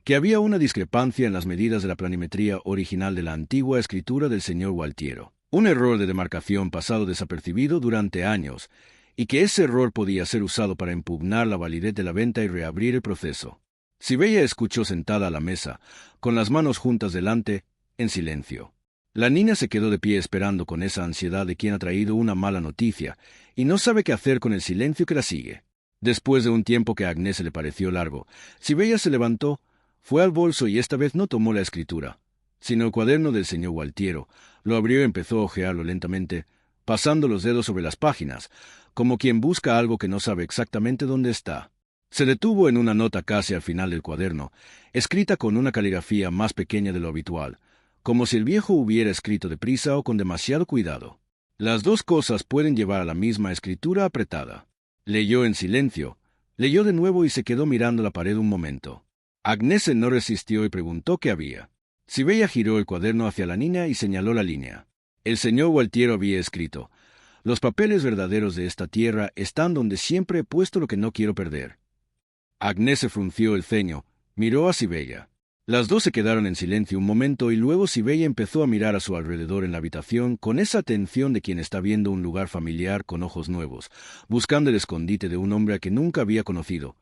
que había una discrepancia en las medidas de la planimetría original de la antigua escritura del señor Gualtiero, un error de demarcación pasado desapercibido durante años, y que ese error podía ser usado para impugnar la validez de la venta y reabrir el proceso. Sibella escuchó sentada a la mesa, con las manos juntas delante, en silencio. La niña se quedó de pie esperando con esa ansiedad de quien ha traído una mala noticia, y no sabe qué hacer con el silencio que la sigue. Después de un tiempo que a Agnese le pareció largo, Sibella se levantó, fue al bolso y esta vez no tomó la escritura, sino el cuaderno del señor Gualtiero, lo abrió y empezó a hojearlo lentamente, pasando los dedos sobre las páginas, como quien busca algo que no sabe exactamente dónde está. Se detuvo en una nota casi al final del cuaderno, escrita con una caligrafía más pequeña de lo habitual, como si el viejo hubiera escrito deprisa o con demasiado cuidado. Las dos cosas pueden llevar a la misma escritura apretada. Leyó en silencio, leyó de nuevo y se quedó mirando la pared un momento. Agnese no resistió y preguntó qué había. Sibella giró el cuaderno hacia la niña y señaló la línea. El señor Gualtiero había escrito: «Los papeles verdaderos de esta tierra están donde siempre he puesto lo que no quiero perder». Agnese frunció el ceño, miró a Sibella. Las dos se quedaron en silencio un momento y luego Sibella empezó a mirar a su alrededor en la habitación con esa atención de quien está viendo un lugar familiar con ojos nuevos, buscando el escondite de un hombre a que nunca había conocido,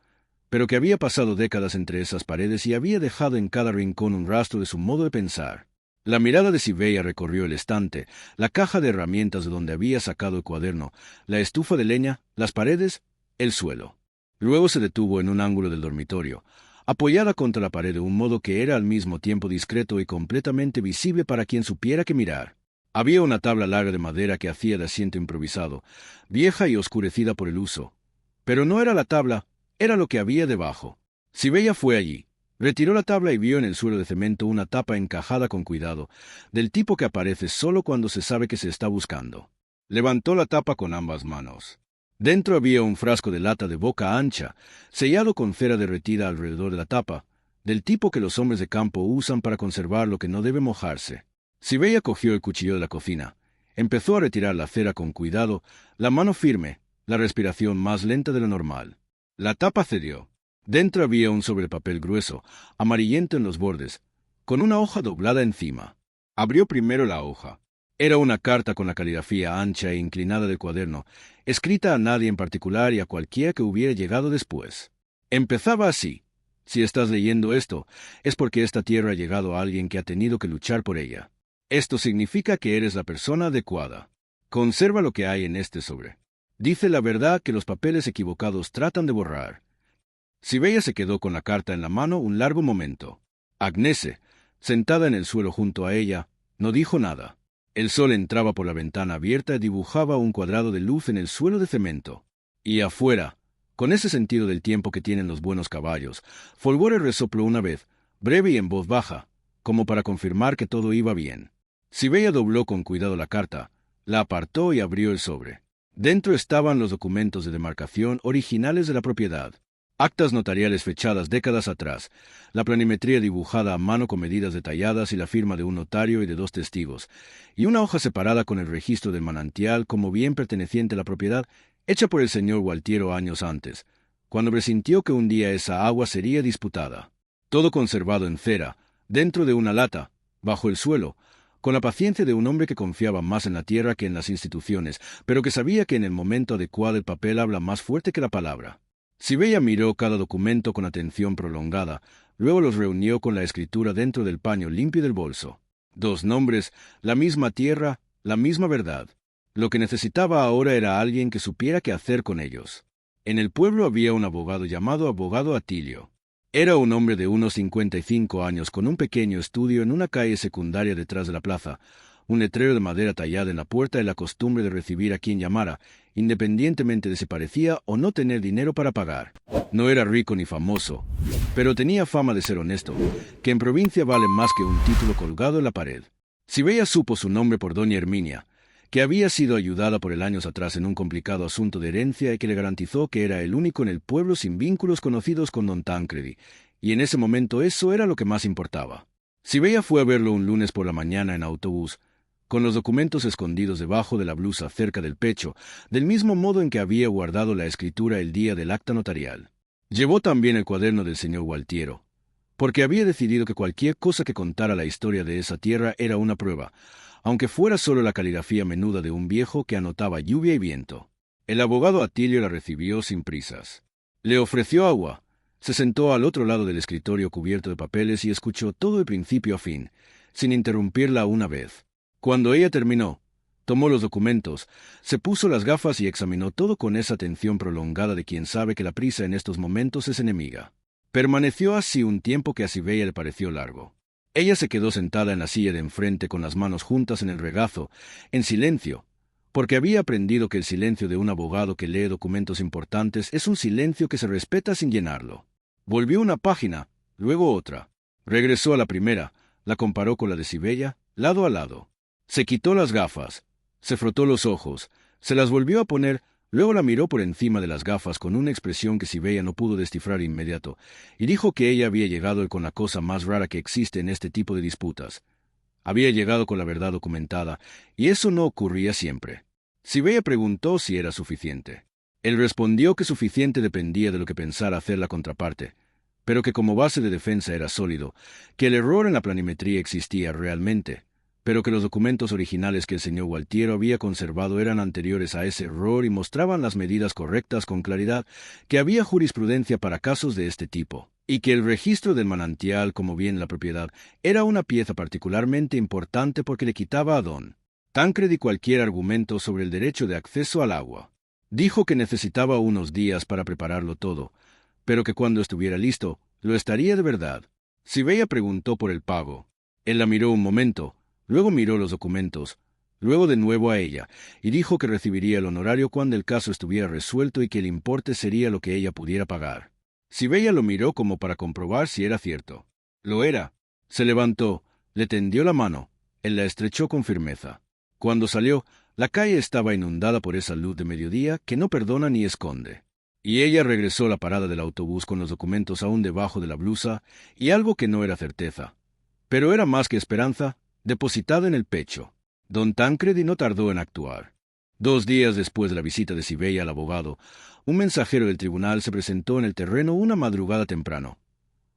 pero que había pasado décadas entre esas paredes y había dejado en cada rincón un rastro de su modo de pensar. La mirada de Sibella recorrió el estante, la caja de herramientas de donde había sacado el cuaderno, la estufa de leña, las paredes, el suelo. Luego se detuvo en un ángulo del dormitorio, apoyada contra la pared de un modo que era al mismo tiempo discreto y completamente visible para quien supiera qué mirar. Había una tabla larga de madera que hacía de asiento improvisado, vieja y oscurecida por el uso. Pero no era la tabla, era lo que había debajo. Sibella fue allí, retiró la tabla y vio en el suelo de cemento una tapa encajada con cuidado, del tipo que aparece solo cuando se sabe que se está buscando. Levantó la tapa con ambas manos. Dentro había un frasco de lata de boca ancha, sellado con cera derretida alrededor de la tapa, del tipo que los hombres de campo usan para conservar lo que no debe mojarse. Sibella cogió el cuchillo de la cocina. Empezó a retirar la cera con cuidado, la mano firme, la respiración más lenta de lo normal. La tapa cedió. Dentro había un sobrepapel grueso, amarillento en los bordes, con una hoja doblada encima. Abrió primero la hoja. Era una carta con la caligrafía ancha e inclinada del cuaderno, escrita a nadie en particular y a cualquiera que hubiera llegado después. Empezaba así: si estás leyendo esto, es porque esta tierra ha llegado a alguien que ha tenido que luchar por ella. Esto significa que eres la persona adecuada. Conserva lo que hay en este sobre. Dice la verdad que los papeles equivocados tratan de borrar. Sibella se quedó con la carta en la mano un largo momento. Agnese, sentada en el suelo junto a ella, no dijo nada. El sol entraba por la ventana abierta y dibujaba un cuadrado de luz en el suelo de cemento. Y afuera, con ese sentido del tiempo que tienen los buenos caballos, Folgore resopló una vez, breve y en voz baja, como para confirmar que todo iba bien. Sibella dobló con cuidado la carta, la apartó y abrió el sobre. Dentro estaban los documentos de demarcación originales de la propiedad, actas notariales fechadas décadas atrás, la planimetría dibujada a mano con medidas detalladas y la firma de un notario y de 2 testigos, y una hoja separada con el registro del manantial como bien perteneciente a la propiedad, hecha por el señor Gualtiero años antes, cuando presintió que un día esa agua sería disputada. Todo conservado en cera, dentro de una lata, bajo el suelo, con la paciencia de un hombre que confiaba más en la tierra que en las instituciones, pero que sabía que en el momento adecuado el papel habla más fuerte que la palabra. Sibella miró cada documento con atención prolongada, luego los reunió con la escritura dentro del paño limpio del bolso. 2 nombres, la misma tierra, la misma verdad. Lo que necesitaba ahora era alguien que supiera qué hacer con ellos. En el pueblo había un abogado llamado abogado Atilio. Era un hombre de unos 55 años con un pequeño estudio en una calle secundaria detrás de la plaza, un letrero de madera tallado en la puerta y la costumbre de recibir a quien llamara, independientemente de si parecía o no tener dinero para pagar. No era rico ni famoso, pero tenía fama de ser honesto, que en provincia vale más que un título colgado en la pared. Sibella supo su nombre por doña Herminia, que había sido ayudada por él años atrás en un complicado asunto de herencia y que le garantizó que era el único en el pueblo sin vínculos conocidos con don Tancredi, y en ese momento eso era lo que más importaba. Sibella fue a verlo un lunes por la mañana en autobús, con los documentos escondidos debajo de la blusa cerca del pecho, del mismo modo en que había guardado la escritura el día del acta notarial. Llevó también el cuaderno del señor Gualtiero, porque había decidido que cualquier cosa que contara la historia de esa tierra era una prueba, aunque fuera solo la caligrafía menuda de un viejo que anotaba lluvia y viento. El abogado Atilio la recibió sin prisas. Le ofreció agua, se sentó al otro lado del escritorio cubierto de papeles y escuchó todo de principio a fin, sin interrumpirla una vez. Cuando ella terminó, tomó los documentos, se puso las gafas y examinó todo con esa atención prolongada de quien sabe que la prisa en estos momentos es enemiga. Permaneció así un tiempo que a Sibella le pareció largo. Ella se quedó sentada en la silla de enfrente con las manos juntas en el regazo, en silencio, porque había aprendido que el silencio de un abogado que lee documentos importantes es un silencio que se respeta sin llenarlo. Volvió una página, luego otra. Regresó a la primera, la comparó con la de Sibella, lado a lado. Se quitó las gafas, se frotó los ojos, se las volvió a poner, luego la miró por encima de las gafas con una expresión que Sibella no pudo descifrar inmediato, y dijo que ella había llegado con la cosa más rara que existe en este tipo de disputas. Había llegado con la verdad documentada, y eso no ocurría siempre. Sibella preguntó si era suficiente. Él respondió que suficiente dependía de lo que pensara hacer la contraparte, pero que como base de defensa era sólido, que el error en la planimetría existía realmente, pero que los documentos originales que el señor Gualtiero había conservado eran anteriores a ese error y mostraban las medidas correctas con claridad, que había jurisprudencia para casos de este tipo, y que el registro del manantial como bien la propiedad era una pieza particularmente importante porque le quitaba a don Tancredi cualquier argumento sobre el derecho de acceso al agua. Dijo que necesitaba unos días para prepararlo todo, pero que cuando estuviera listo, lo estaría de verdad. Sibella preguntó por el pago. Él la miró un momento, luego miró los documentos, luego de nuevo a ella, y dijo que recibiría el honorario cuando el caso estuviera resuelto y que el importe sería lo que ella pudiera pagar. Sibella lo miró como para comprobar si era cierto. Lo era. Se levantó, le tendió la mano, él la estrechó con firmeza. Cuando salió, La calle estaba inundada por esa luz de mediodía que no perdona ni esconde. Y ella regresó a la parada del autobús con los documentos aún debajo de la blusa y algo que no era certeza, pero era más que esperanza, depositada en el pecho. Don Tancredi no tardó en actuar. 2 días después de la visita de Sibella al abogado, un mensajero del tribunal se presentó en el terreno una madrugada temprano.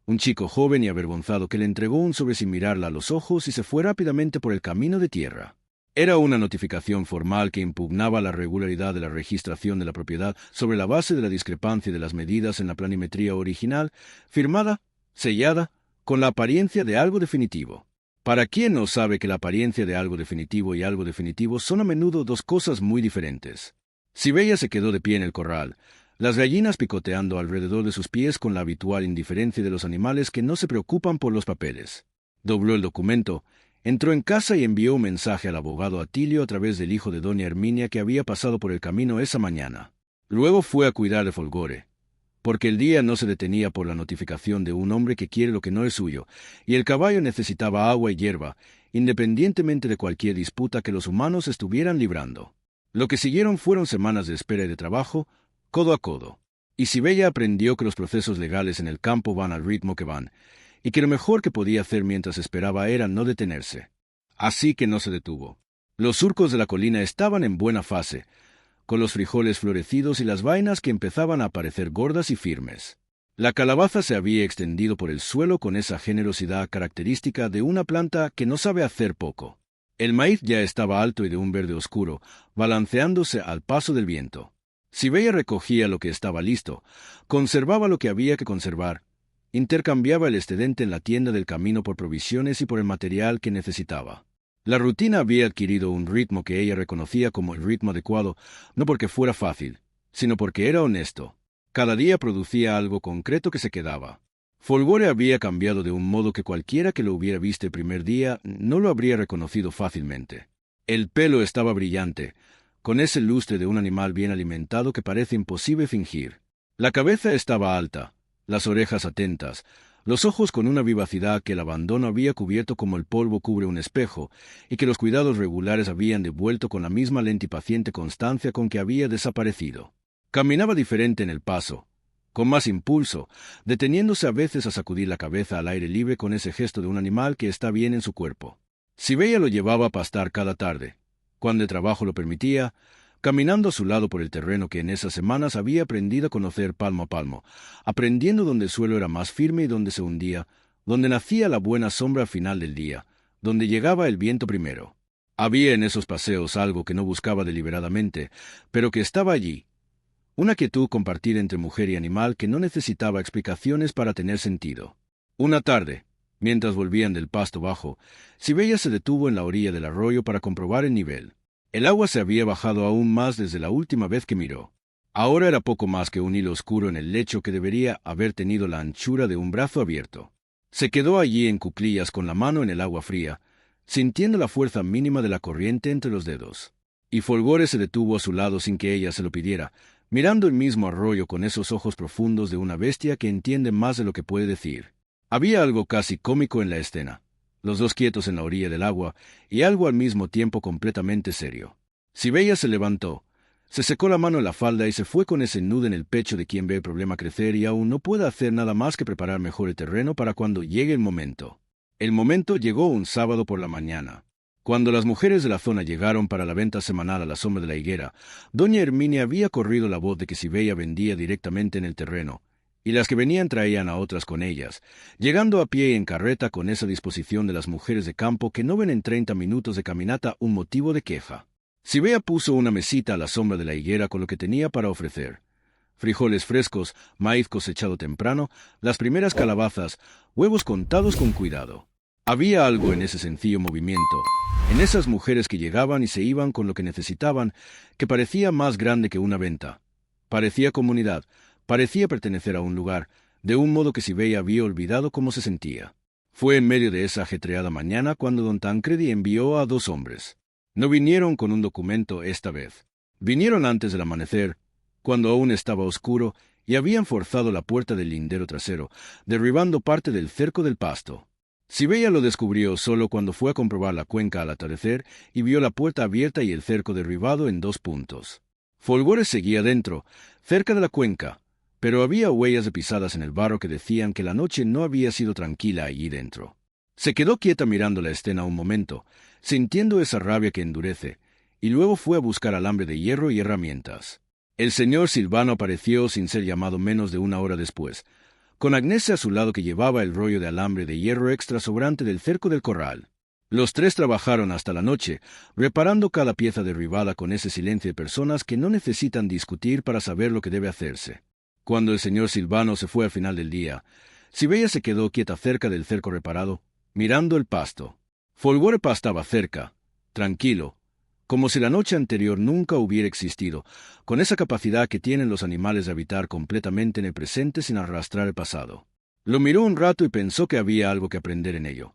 Un chico joven y avergonzado que le entregó un sobre sin mirarla a los ojos y se fue rápidamente por el camino de tierra. Era una notificación formal que impugnaba la regularidad de la registración de la propiedad sobre la base de la discrepancia de las medidas en la planimetría original, firmada, sellada, con la apariencia de algo definitivo. ¿Para quién no sabe que la apariencia de algo definitivo y algo definitivo son a menudo 2 cosas muy diferentes? Sibella se quedó de pie en el corral, las gallinas picoteando alrededor de sus pies con la habitual indiferencia de los animales que no se preocupan por los papeles. Dobló el documento, entró en casa y envió un mensaje al abogado Atilio a través del hijo de doña Herminia que había pasado por el camino esa mañana. Luego fue a cuidar de Folgore, porque el día no se detenía por la notificación de un hombre que quiere lo que no es suyo, y el caballo necesitaba agua y hierba, independientemente de cualquier disputa que los humanos estuvieran librando. Lo que siguieron fueron semanas de espera y de trabajo, codo a codo. Y Sibella aprendió que los procesos legales en el campo van al ritmo que van, y que lo mejor que podía hacer mientras esperaba era no detenerse. Así que no se detuvo. Los surcos de la colina estaban en buena fase, con los frijoles florecidos y las vainas que empezaban a aparecer gordas y firmes. La calabaza se había extendido por el suelo con esa generosidad característica de una planta que no sabe hacer poco. El maíz ya estaba alto y de un verde oscuro, balanceándose al paso del viento. Sibella recogía lo que estaba listo, conservaba lo que había que conservar, intercambiaba el excedente en la tienda del camino por provisiones y por el material que necesitaba. La rutina había adquirido un ritmo que ella reconocía como el ritmo adecuado, no porque fuera fácil, sino porque era honesto. Cada día producía algo concreto que se quedaba. Folgore había cambiado de un modo que cualquiera que lo hubiera visto el primer día no lo habría reconocido fácilmente. El pelo estaba brillante, con ese lustre de un animal bien alimentado que parece imposible fingir. La cabeza estaba alta, las orejas atentas, los ojos con una vivacidad que el abandono había cubierto como el polvo cubre un espejo, y que los cuidados regulares habían devuelto con la misma lenta y paciente constancia con que había desaparecido. Caminaba diferente en el paso, con más impulso, deteniéndose a veces a sacudir la cabeza al aire libre con ese gesto de un animal que está bien en su cuerpo. Sibella lo llevaba a pastar cada tarde, cuando el trabajo lo permitía, caminando a su lado por el terreno que en esas semanas había aprendido a conocer palmo a palmo, aprendiendo donde el suelo era más firme y donde se hundía, donde nacía la buena sombra al final del día, donde llegaba el viento primero. Había en esos paseos algo que no buscaba deliberadamente, pero que estaba allí, una quietud compartida entre mujer y animal que no necesitaba explicaciones para tener sentido. Una tarde, mientras volvían del pasto bajo, Sibella se detuvo en la orilla del arroyo para comprobar el nivel. El agua se había bajado aún más desde la última vez que miró. Ahora era poco más que un hilo oscuro en el lecho que debería haber tenido la anchura de un brazo abierto. Se quedó allí en cuclillas con la mano en el agua fría, sintiendo la fuerza mínima de la corriente entre los dedos. Y Folgore se detuvo a su lado sin que ella se lo pidiera, mirando el mismo arroyo con esos ojos profundos de una bestia que entiende más de lo que puede decir. Había algo casi cómico en la escena. Los dos quietos en la orilla del agua, y algo al mismo tiempo completamente serio. Sibella se levantó, se secó la mano en la falda y se fue con ese nudo en el pecho de quien ve el problema crecer y aún no puede hacer nada más que preparar mejor el terreno para cuando llegue el momento. El momento llegó un sábado por la mañana. Cuando las mujeres de la zona llegaron para la venta semanal a la sombra de la higuera, doña Herminia había corrido la voz de que Sibella vendía directamente en el terreno, y las que venían traían a otras con ellas, llegando a pie y en carreta con esa disposición de las mujeres de campo que no ven en 30 minutos de caminata un motivo de queja. Sibella puso una mesita a la sombra de la higuera con lo que tenía para ofrecer. Frijoles frescos, maíz cosechado temprano, las primeras calabazas, huevos contados con cuidado. Había algo en ese sencillo movimiento, en esas mujeres que llegaban y se iban con lo que necesitaban, que parecía más grande que una venta. Parecía comunidad, parecía pertenecer a un lugar, de un modo que Sibella había olvidado cómo se sentía. Fue en medio de esa ajetreada mañana cuando don Tancredi envió a 2 hombres. No vinieron con un documento esta vez. Vinieron antes del amanecer, cuando aún estaba oscuro, y habían forzado la puerta del lindero trasero, derribando parte del cerco del pasto. Sibella lo descubrió solo cuando fue a comprobar la cuenca al atardecer y vio la puerta abierta y el cerco derribado en 2 puntos. Folgore seguía dentro, cerca de la cuenca, pero había huellas de pisadas en el barro que decían que la noche no había sido tranquila allí dentro. Se quedó quieta mirando la escena un momento, sintiendo esa rabia que endurece, y luego fue a buscar alambre de hierro y herramientas. El señor Silvano apareció sin ser llamado menos de 1 hora después, con Agnese a su lado que llevaba el rollo de alambre de hierro extra sobrante del cerco del corral. Los 3 trabajaron hasta la noche, reparando cada pieza derribada con ese silencio de personas que no necesitan discutir para saber lo que debe hacerse. Cuando el señor Silvano se fue al final del día, Sibella se quedó quieta cerca del cerco reparado, mirando el pasto. Folgore pastaba cerca, tranquilo, como si la noche anterior nunca hubiera existido, con esa capacidad que tienen los animales de habitar completamente en el presente sin arrastrar el pasado. Lo miró un rato y pensó que había algo que aprender en ello.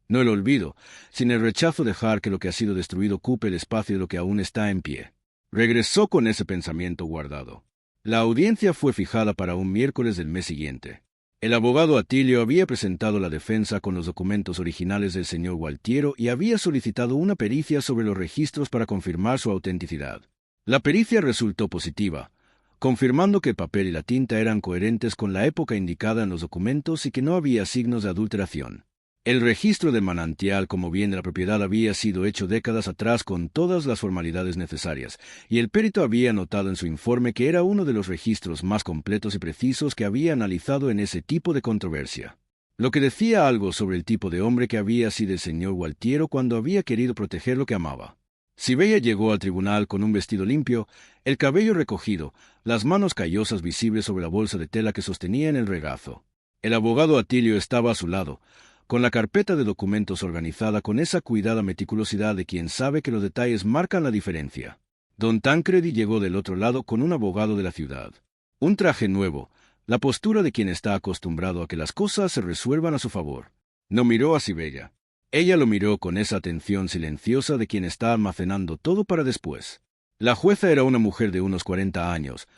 No el olvido, sino el rechazo de dejar que lo que ha sido destruido ocupe el espacio de lo que aún está en pie. Regresó con ese pensamiento guardado. La audiencia fue fijada para un miércoles del mes siguiente. El abogado Atilio había presentado la defensa con los documentos originales del señor Gualtiero y había solicitado una pericia sobre los registros para confirmar su autenticidad. La pericia resultó positiva, confirmando que el papel y la tinta eran coherentes con la época indicada en los documentos y que no había signos de adulteración. El registro del manantial como bien de la propiedad había sido hecho décadas atrás con todas las formalidades necesarias, y el perito había notado en su informe que era uno de los registros más completos y precisos que había analizado en ese tipo de controversia. Lo que decía algo sobre el tipo de hombre que había sido el señor Gualtiero cuando había querido proteger lo que amaba. Sibella llegó al tribunal con un vestido limpio, el cabello recogido, las manos callosas visibles sobre la bolsa de tela que sostenía en el regazo. El abogado Atilio estaba a su lado, con la carpeta de documentos organizada con esa cuidada meticulosidad de quien sabe que los detalles marcan la diferencia. Don Tancredi llegó del otro lado con un abogado de la ciudad. Un traje nuevo, la postura de quien está acostumbrado a que las cosas se resuelvan a su favor. No miró a Sibella. Ella lo miró con esa atención silenciosa de quien está almacenando todo para después. La jueza era una mujer de unos 40 años,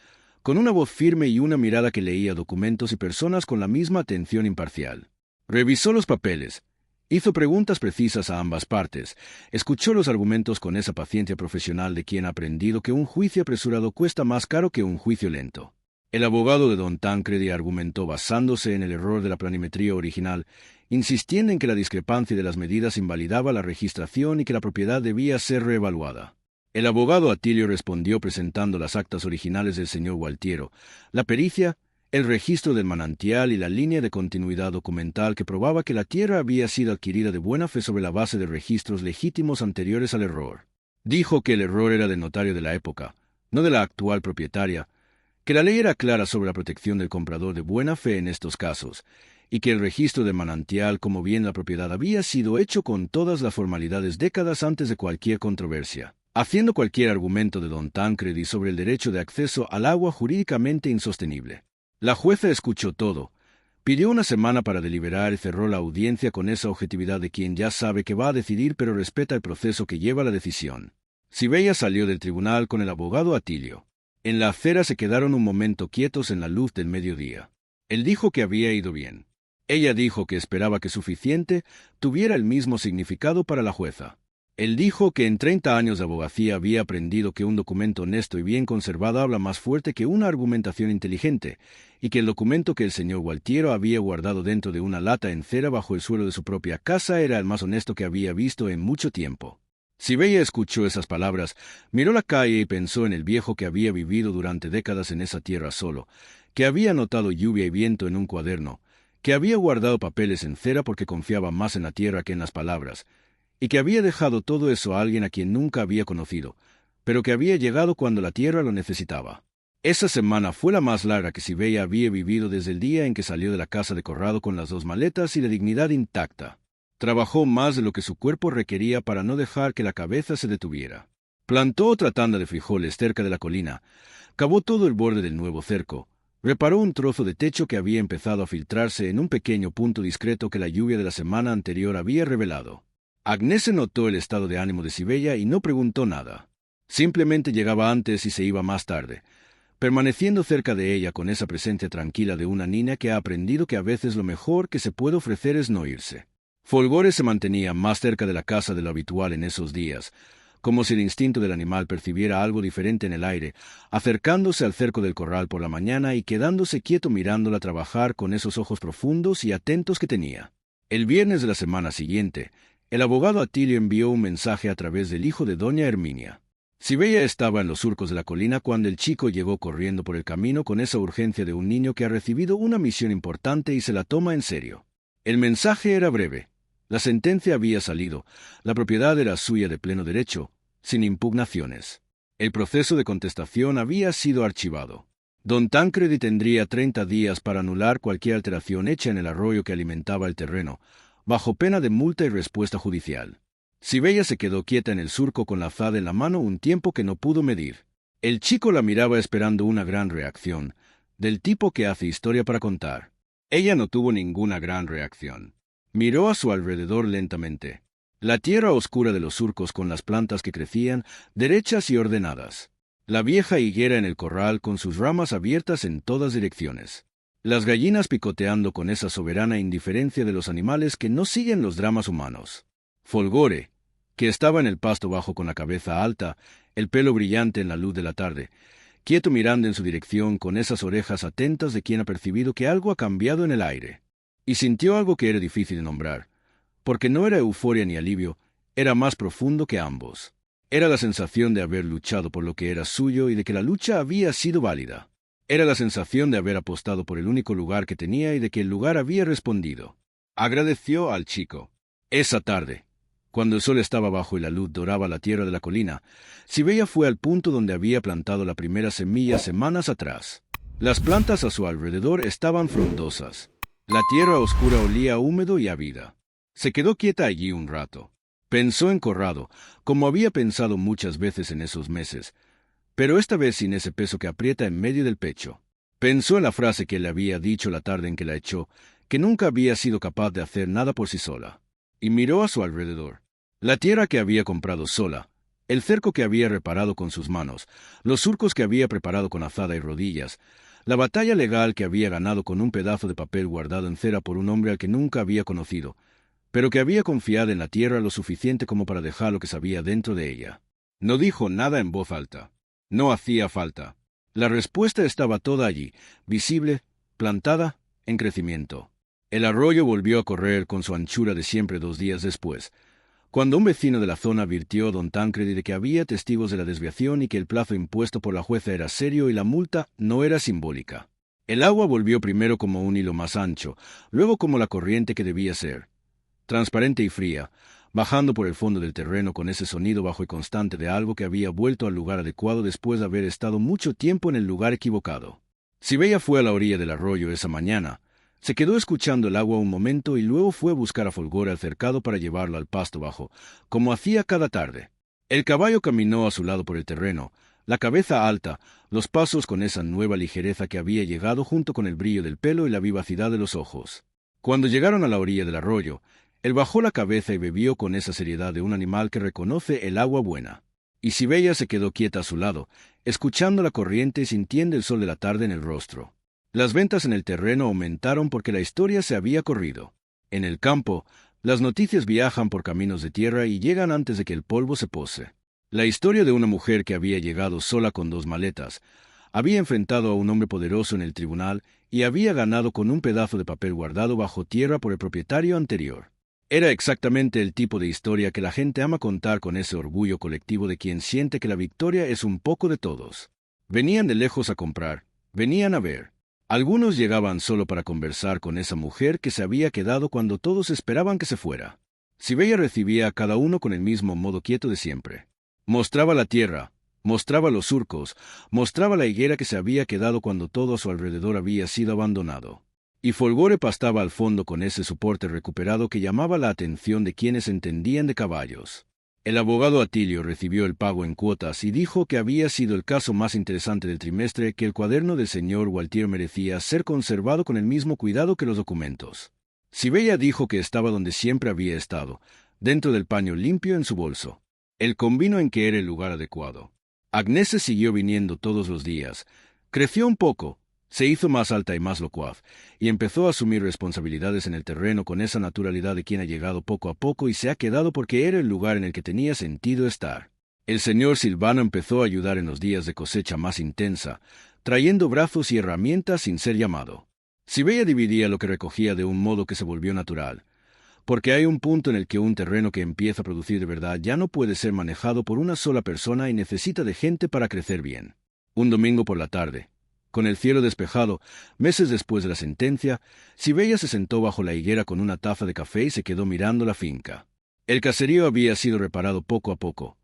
con una voz firme y una mirada que leía documentos y personas con la misma atención imparcial. Revisó los papeles, hizo preguntas precisas a ambas partes, escuchó los argumentos con esa paciencia profesional de quien ha aprendido que un juicio apresurado cuesta más caro que un juicio lento. El abogado de don Tancredi argumentó basándose en el error de la planimetría original, insistiendo en que la discrepancia de las medidas invalidaba la registración y que la propiedad debía ser reevaluada. El abogado Atilio respondió presentando las actas originales del señor Gualtiero, la pericia, el registro del manantial y la línea de continuidad documental que probaba que la tierra había sido adquirida de buena fe sobre la base de registros legítimos anteriores al error. Dijo que el error era del notario de la época, no de la actual propietaria, que la ley era clara sobre la protección del comprador de buena fe en estos casos, y que el registro del manantial como bien la propiedad había sido hecho con todas las formalidades décadas antes de cualquier controversia, haciendo cualquier argumento de don Tancredi sobre el derecho de acceso al agua jurídicamente insostenible. La jueza escuchó todo, pidió una semana para deliberar y cerró la audiencia con esa objetividad de quien ya sabe que va a decidir pero respeta el proceso que lleva la decisión. Sibella salió del tribunal con el abogado Atilio. En la acera se quedaron un momento quietos en la luz del mediodía. Él dijo que había ido bien. Ella dijo que esperaba que suficiente tuviera el mismo significado para la jueza. Él dijo que en 30 años de abogacía había aprendido que un documento honesto y bien conservado habla más fuerte que una argumentación inteligente, y que el documento que el señor Gualtiero había guardado dentro de una lata en cera bajo el suelo de su propia casa era el más honesto que había visto en mucho tiempo. Sibella escuchó esas palabras, miró la calle y pensó en el viejo que había vivido durante décadas en esa tierra solo, que había notado lluvia y viento en un cuaderno, que había guardado papeles en cera porque confiaba más en la tierra que en las palabras, y que había dejado todo eso a alguien a quien nunca había conocido, pero que había llegado cuando la tierra lo necesitaba. Esa semana fue la más larga que Sibella había vivido desde el día en que salió de la casa de Corrado con las 2 maletas y la dignidad intacta. Trabajó más de lo que su cuerpo requería para no dejar que la cabeza se detuviera. Plantó otra tanda de frijoles cerca de la colina, cavó todo el borde del nuevo cerco, reparó un trozo de techo que había empezado a filtrarse en un pequeño punto discreto que la lluvia de la semana anterior había revelado. Agnese notó el estado de ánimo de Sibella y no preguntó nada. Simplemente llegaba antes y se iba más tarde, permaneciendo cerca de ella con esa presencia tranquila de una niña que ha aprendido que a veces lo mejor que se puede ofrecer es no irse. Folgore se mantenía más cerca de la casa de lo habitual en esos días, como si el instinto del animal percibiera algo diferente en el aire, acercándose al cerco del corral por la mañana y quedándose quieto mirándola trabajar con esos ojos profundos y atentos que tenía. El viernes de la semana siguiente, el abogado Atilio envió un mensaje a través del hijo de doña Herminia. Sibella estaba en los surcos de la colina cuando el chico llegó corriendo por el camino con esa urgencia de un niño que ha recibido una misión importante y se la toma en serio. El mensaje era breve. La sentencia había salido, la propiedad era suya de pleno derecho, sin impugnaciones. El proceso de contestación había sido archivado. Don Tancredi tendría 30 días para anular cualquier alteración hecha en el arroyo que alimentaba el terreno, bajo pena de multa y respuesta judicial. Sibella se quedó quieta en el surco con la azada en la mano un tiempo que no pudo medir. El chico la miraba esperando una gran reacción, del tipo que hace historia para contar. Ella no tuvo ninguna gran reacción. Miró a su alrededor lentamente. La tierra oscura de los surcos con las plantas que crecían, derechas y ordenadas. La vieja higuera en el corral con sus ramas abiertas en todas direcciones. Las gallinas picoteando con esa soberana indiferencia de los animales que no siguen los dramas humanos. Folgore, que estaba en el pasto bajo con la cabeza alta, el pelo brillante en la luz de la tarde, quieto mirando en su dirección con esas orejas atentas de quien ha percibido que algo ha cambiado en el aire. Y sintió algo que era difícil de nombrar, porque no era euforia ni alivio, era más profundo que ambos. Era la sensación de haber luchado por lo que era suyo y de que la lucha había sido válida. Era la sensación de haber apostado por el único lugar que tenía y de que el lugar había respondido. Agradeció al chico. Esa tarde, cuando el sol estaba bajo y la luz doraba la tierra de la colina, Sibella fue al punto donde había plantado la primera semilla semanas atrás. Las plantas a su alrededor estaban frondosas. La tierra oscura olía húmedo y a vida. Se quedó quieta allí un rato. Pensó en Corrado, como había pensado muchas veces en esos meses, pero esta vez sin ese peso que aprieta en medio del pecho. Pensó en la frase que le había dicho la tarde en que la echó, que nunca había sido capaz de hacer nada por sí sola. Y miró a su alrededor. La tierra que había comprado sola, el cerco que había reparado con sus manos, los surcos que había preparado con azada y rodillas, la batalla legal que había ganado con un pedazo de papel guardado en cera por un hombre al que nunca había conocido, pero que había confiado en la tierra lo suficiente como para dejar lo que sabía dentro de ella. No dijo nada en voz alta. No hacía falta. La respuesta estaba toda allí, visible, plantada, en crecimiento. El arroyo volvió a correr con su anchura de siempre 2 días después, cuando un vecino de la zona advirtió a don Tancredi de que había testigos de la desviación y que el plazo impuesto por la jueza era serio y la multa no era simbólica. El agua volvió primero como un hilo más ancho, luego como la corriente que debía ser, transparente y fría, bajando por el fondo del terreno con ese sonido bajo y constante de algo que había vuelto al lugar adecuado después de haber estado mucho tiempo en el lugar equivocado. Sibella fue a la orilla del arroyo esa mañana. Se quedó escuchando el agua un momento y luego fue a buscar a Folgore al cercado para llevarlo al pasto bajo, como hacía cada tarde. El caballo caminó a su lado por el terreno, la cabeza alta, los pasos con esa nueva ligereza que había llegado junto con el brillo del pelo y la vivacidad de los ojos. Cuando llegaron a la orilla del arroyo, él bajó la cabeza y bebió con esa seriedad de un animal que reconoce el agua buena. Y Sibella se quedó quieta a su lado, escuchando la corriente y sintiendo el sol de la tarde en el rostro. Las ventas en el terreno aumentaron porque la historia se había corrido. En el campo, las noticias viajan por caminos de tierra y llegan antes de que el polvo se pose. La historia de una mujer que había llegado sola con 2 maletas, había enfrentado a un hombre poderoso en el tribunal y había ganado con un pedazo de papel guardado bajo tierra por el propietario anterior. Era exactamente el tipo de historia que la gente ama contar con ese orgullo colectivo de quien siente que la victoria es un poco de todos. Venían de lejos a comprar, venían a ver. Algunos llegaban solo para conversar con esa mujer que se había quedado cuando todos esperaban que se fuera. Sibella recibía a cada uno con el mismo modo quieto de siempre. Mostraba la tierra, mostraba los surcos, mostraba la higuera que se había quedado cuando todo a su alrededor había sido abandonado. Y Folgore pastaba al fondo con ese soporte recuperado que llamaba la atención de quienes entendían de caballos. El abogado Atilio recibió el pago en cuotas y dijo que había sido el caso más interesante del trimestre, que el cuaderno del señor Gualtier merecía ser conservado con el mismo cuidado que los documentos. Sibella dijo que estaba donde siempre había estado, dentro del paño limpio en su bolso. Él convino en que era el lugar adecuado. Agnese siguió viniendo todos los días. Creció un poco, Se hizo más alta y más locuaz, y empezó a asumir responsabilidades en el terreno con esa naturalidad de quien ha llegado poco a poco y se ha quedado porque era el lugar en el que tenía sentido estar. El señor Silvano empezó a ayudar en los días de cosecha más intensa, trayendo brazos y herramientas sin ser llamado. Sibella dividía lo que recogía de un modo que se volvió natural, porque hay un punto en el que un terreno que empieza a producir de verdad ya no puede ser manejado por una sola persona y necesita de gente para crecer bien. Un domingo por la tarde, con el cielo despejado, meses después de la sentencia, Sibella se sentó bajo la higuera con una taza de café y se quedó mirando la finca. El caserío había sido reparado poco a poco.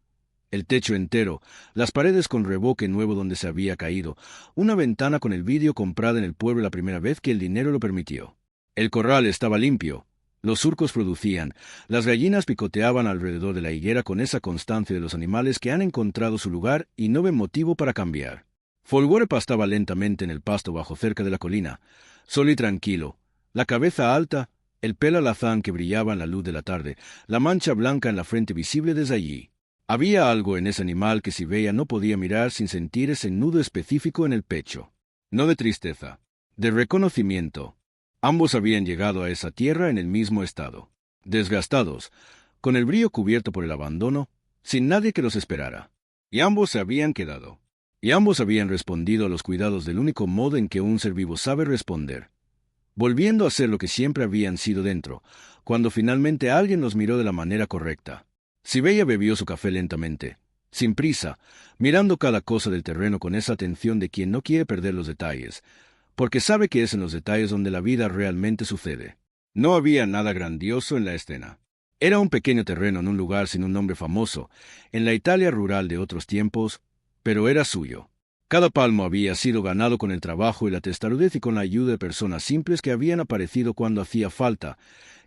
El techo entero, las paredes con revoque nuevo donde se había caído, una ventana con el vidrio comprada en el pueblo la primera vez que el dinero lo permitió. El corral estaba limpio. Los surcos producían, las gallinas picoteaban alrededor de la higuera con esa constancia de los animales que han encontrado su lugar y no ven motivo para cambiar. Folgore pastaba lentamente en el pasto bajo cerca de la colina, solo y tranquilo, la cabeza alta, el pelo alazán que brillaba en la luz de la tarde, la mancha blanca en la frente visible desde allí. Había algo en ese animal que Sibella no podía mirar sin sentir ese nudo específico en el pecho. No de tristeza, de reconocimiento. Ambos habían llegado a esa tierra en el mismo estado, desgastados, con el brillo cubierto por el abandono, sin nadie que los esperara. Y ambos se habían quedado. Y ambos habían respondido a los cuidados del único modo en que un ser vivo sabe responder, volviendo a ser lo que siempre habían sido dentro, cuando finalmente alguien los miró de la manera correcta. Sibella bebió su café lentamente, sin prisa, mirando cada cosa del terreno con esa atención de quien no quiere perder los detalles, porque sabe que es en los detalles donde la vida realmente sucede. No había nada grandioso en la escena. Era un pequeño terreno en un lugar sin un nombre famoso, en la Italia rural de otros tiempos, pero era suyo. Cada palmo había sido ganado con el trabajo y la testarudez y con la ayuda de personas simples que habían aparecido cuando hacía falta,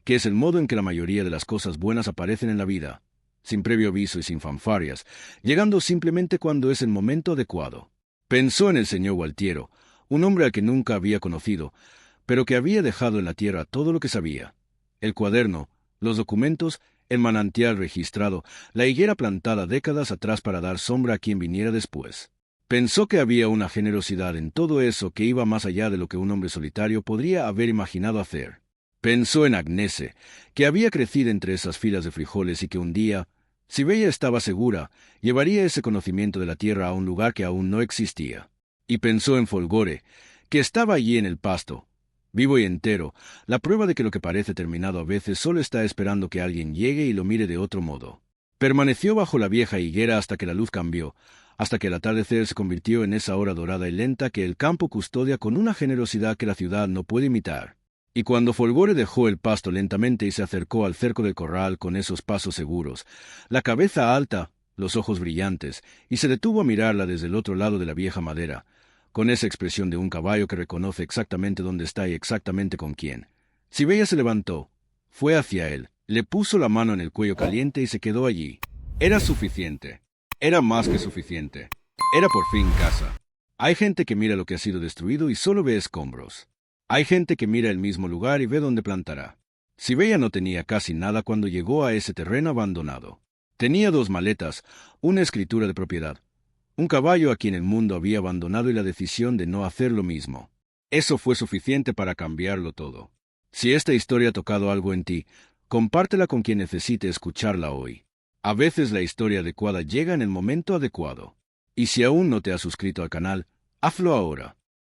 que es el modo en que la mayoría de las cosas buenas aparecen en la vida, sin previo aviso y sin fanfarrias, llegando simplemente cuando es el momento adecuado. Pensó en el señor Gualtiero, un hombre al que nunca había conocido, pero que había dejado en la tierra todo lo que sabía. El cuaderno, los documentos, el manantial registrado, la higuera plantada décadas atrás para dar sombra a quien viniera después. Pensó que había una generosidad en todo eso que iba más allá de lo que un hombre solitario podría haber imaginado hacer. Pensó en Agnese, que había crecido entre esas filas de frijoles y que un día, Sibella estaba segura, llevaría ese conocimiento de la tierra a un lugar que aún no existía. Y pensó en Folgore, que estaba allí en el pasto, vivo y entero, la prueba de que lo que parece terminado a veces solo está esperando que alguien llegue y lo mire de otro modo. Permaneció bajo la vieja higuera hasta que la luz cambió, hasta que el atardecer se convirtió en esa hora dorada y lenta que el campo custodia con una generosidad que la ciudad no puede imitar. Y cuando Folgore dejó el pasto lentamente y se acercó al cerco del corral con esos pasos seguros, la cabeza alta, los ojos brillantes, y se detuvo a mirarla desde el otro lado de la vieja madera, con esa expresión de un caballo que reconoce exactamente dónde está y exactamente con quién. Sibella se levantó, fue hacia él, le puso la mano en el cuello caliente y se quedó allí. Era suficiente. Era más que suficiente. Era por fin casa. Hay gente que mira lo que ha sido destruido y solo ve escombros. Hay gente que mira el mismo lugar y ve dónde plantará. Sibella no tenía casi nada cuando llegó a ese terreno abandonado. Tenía 2 maletas, una escritura de propiedad, un caballo a quien el mundo había abandonado y la decisión de no hacer lo mismo. Eso fue suficiente para cambiarlo todo. Si esta historia ha tocado algo en ti, compártela con quien necesite escucharla hoy. A veces la historia adecuada llega en el momento adecuado. Y si aún no te has suscrito al canal, hazlo ahora.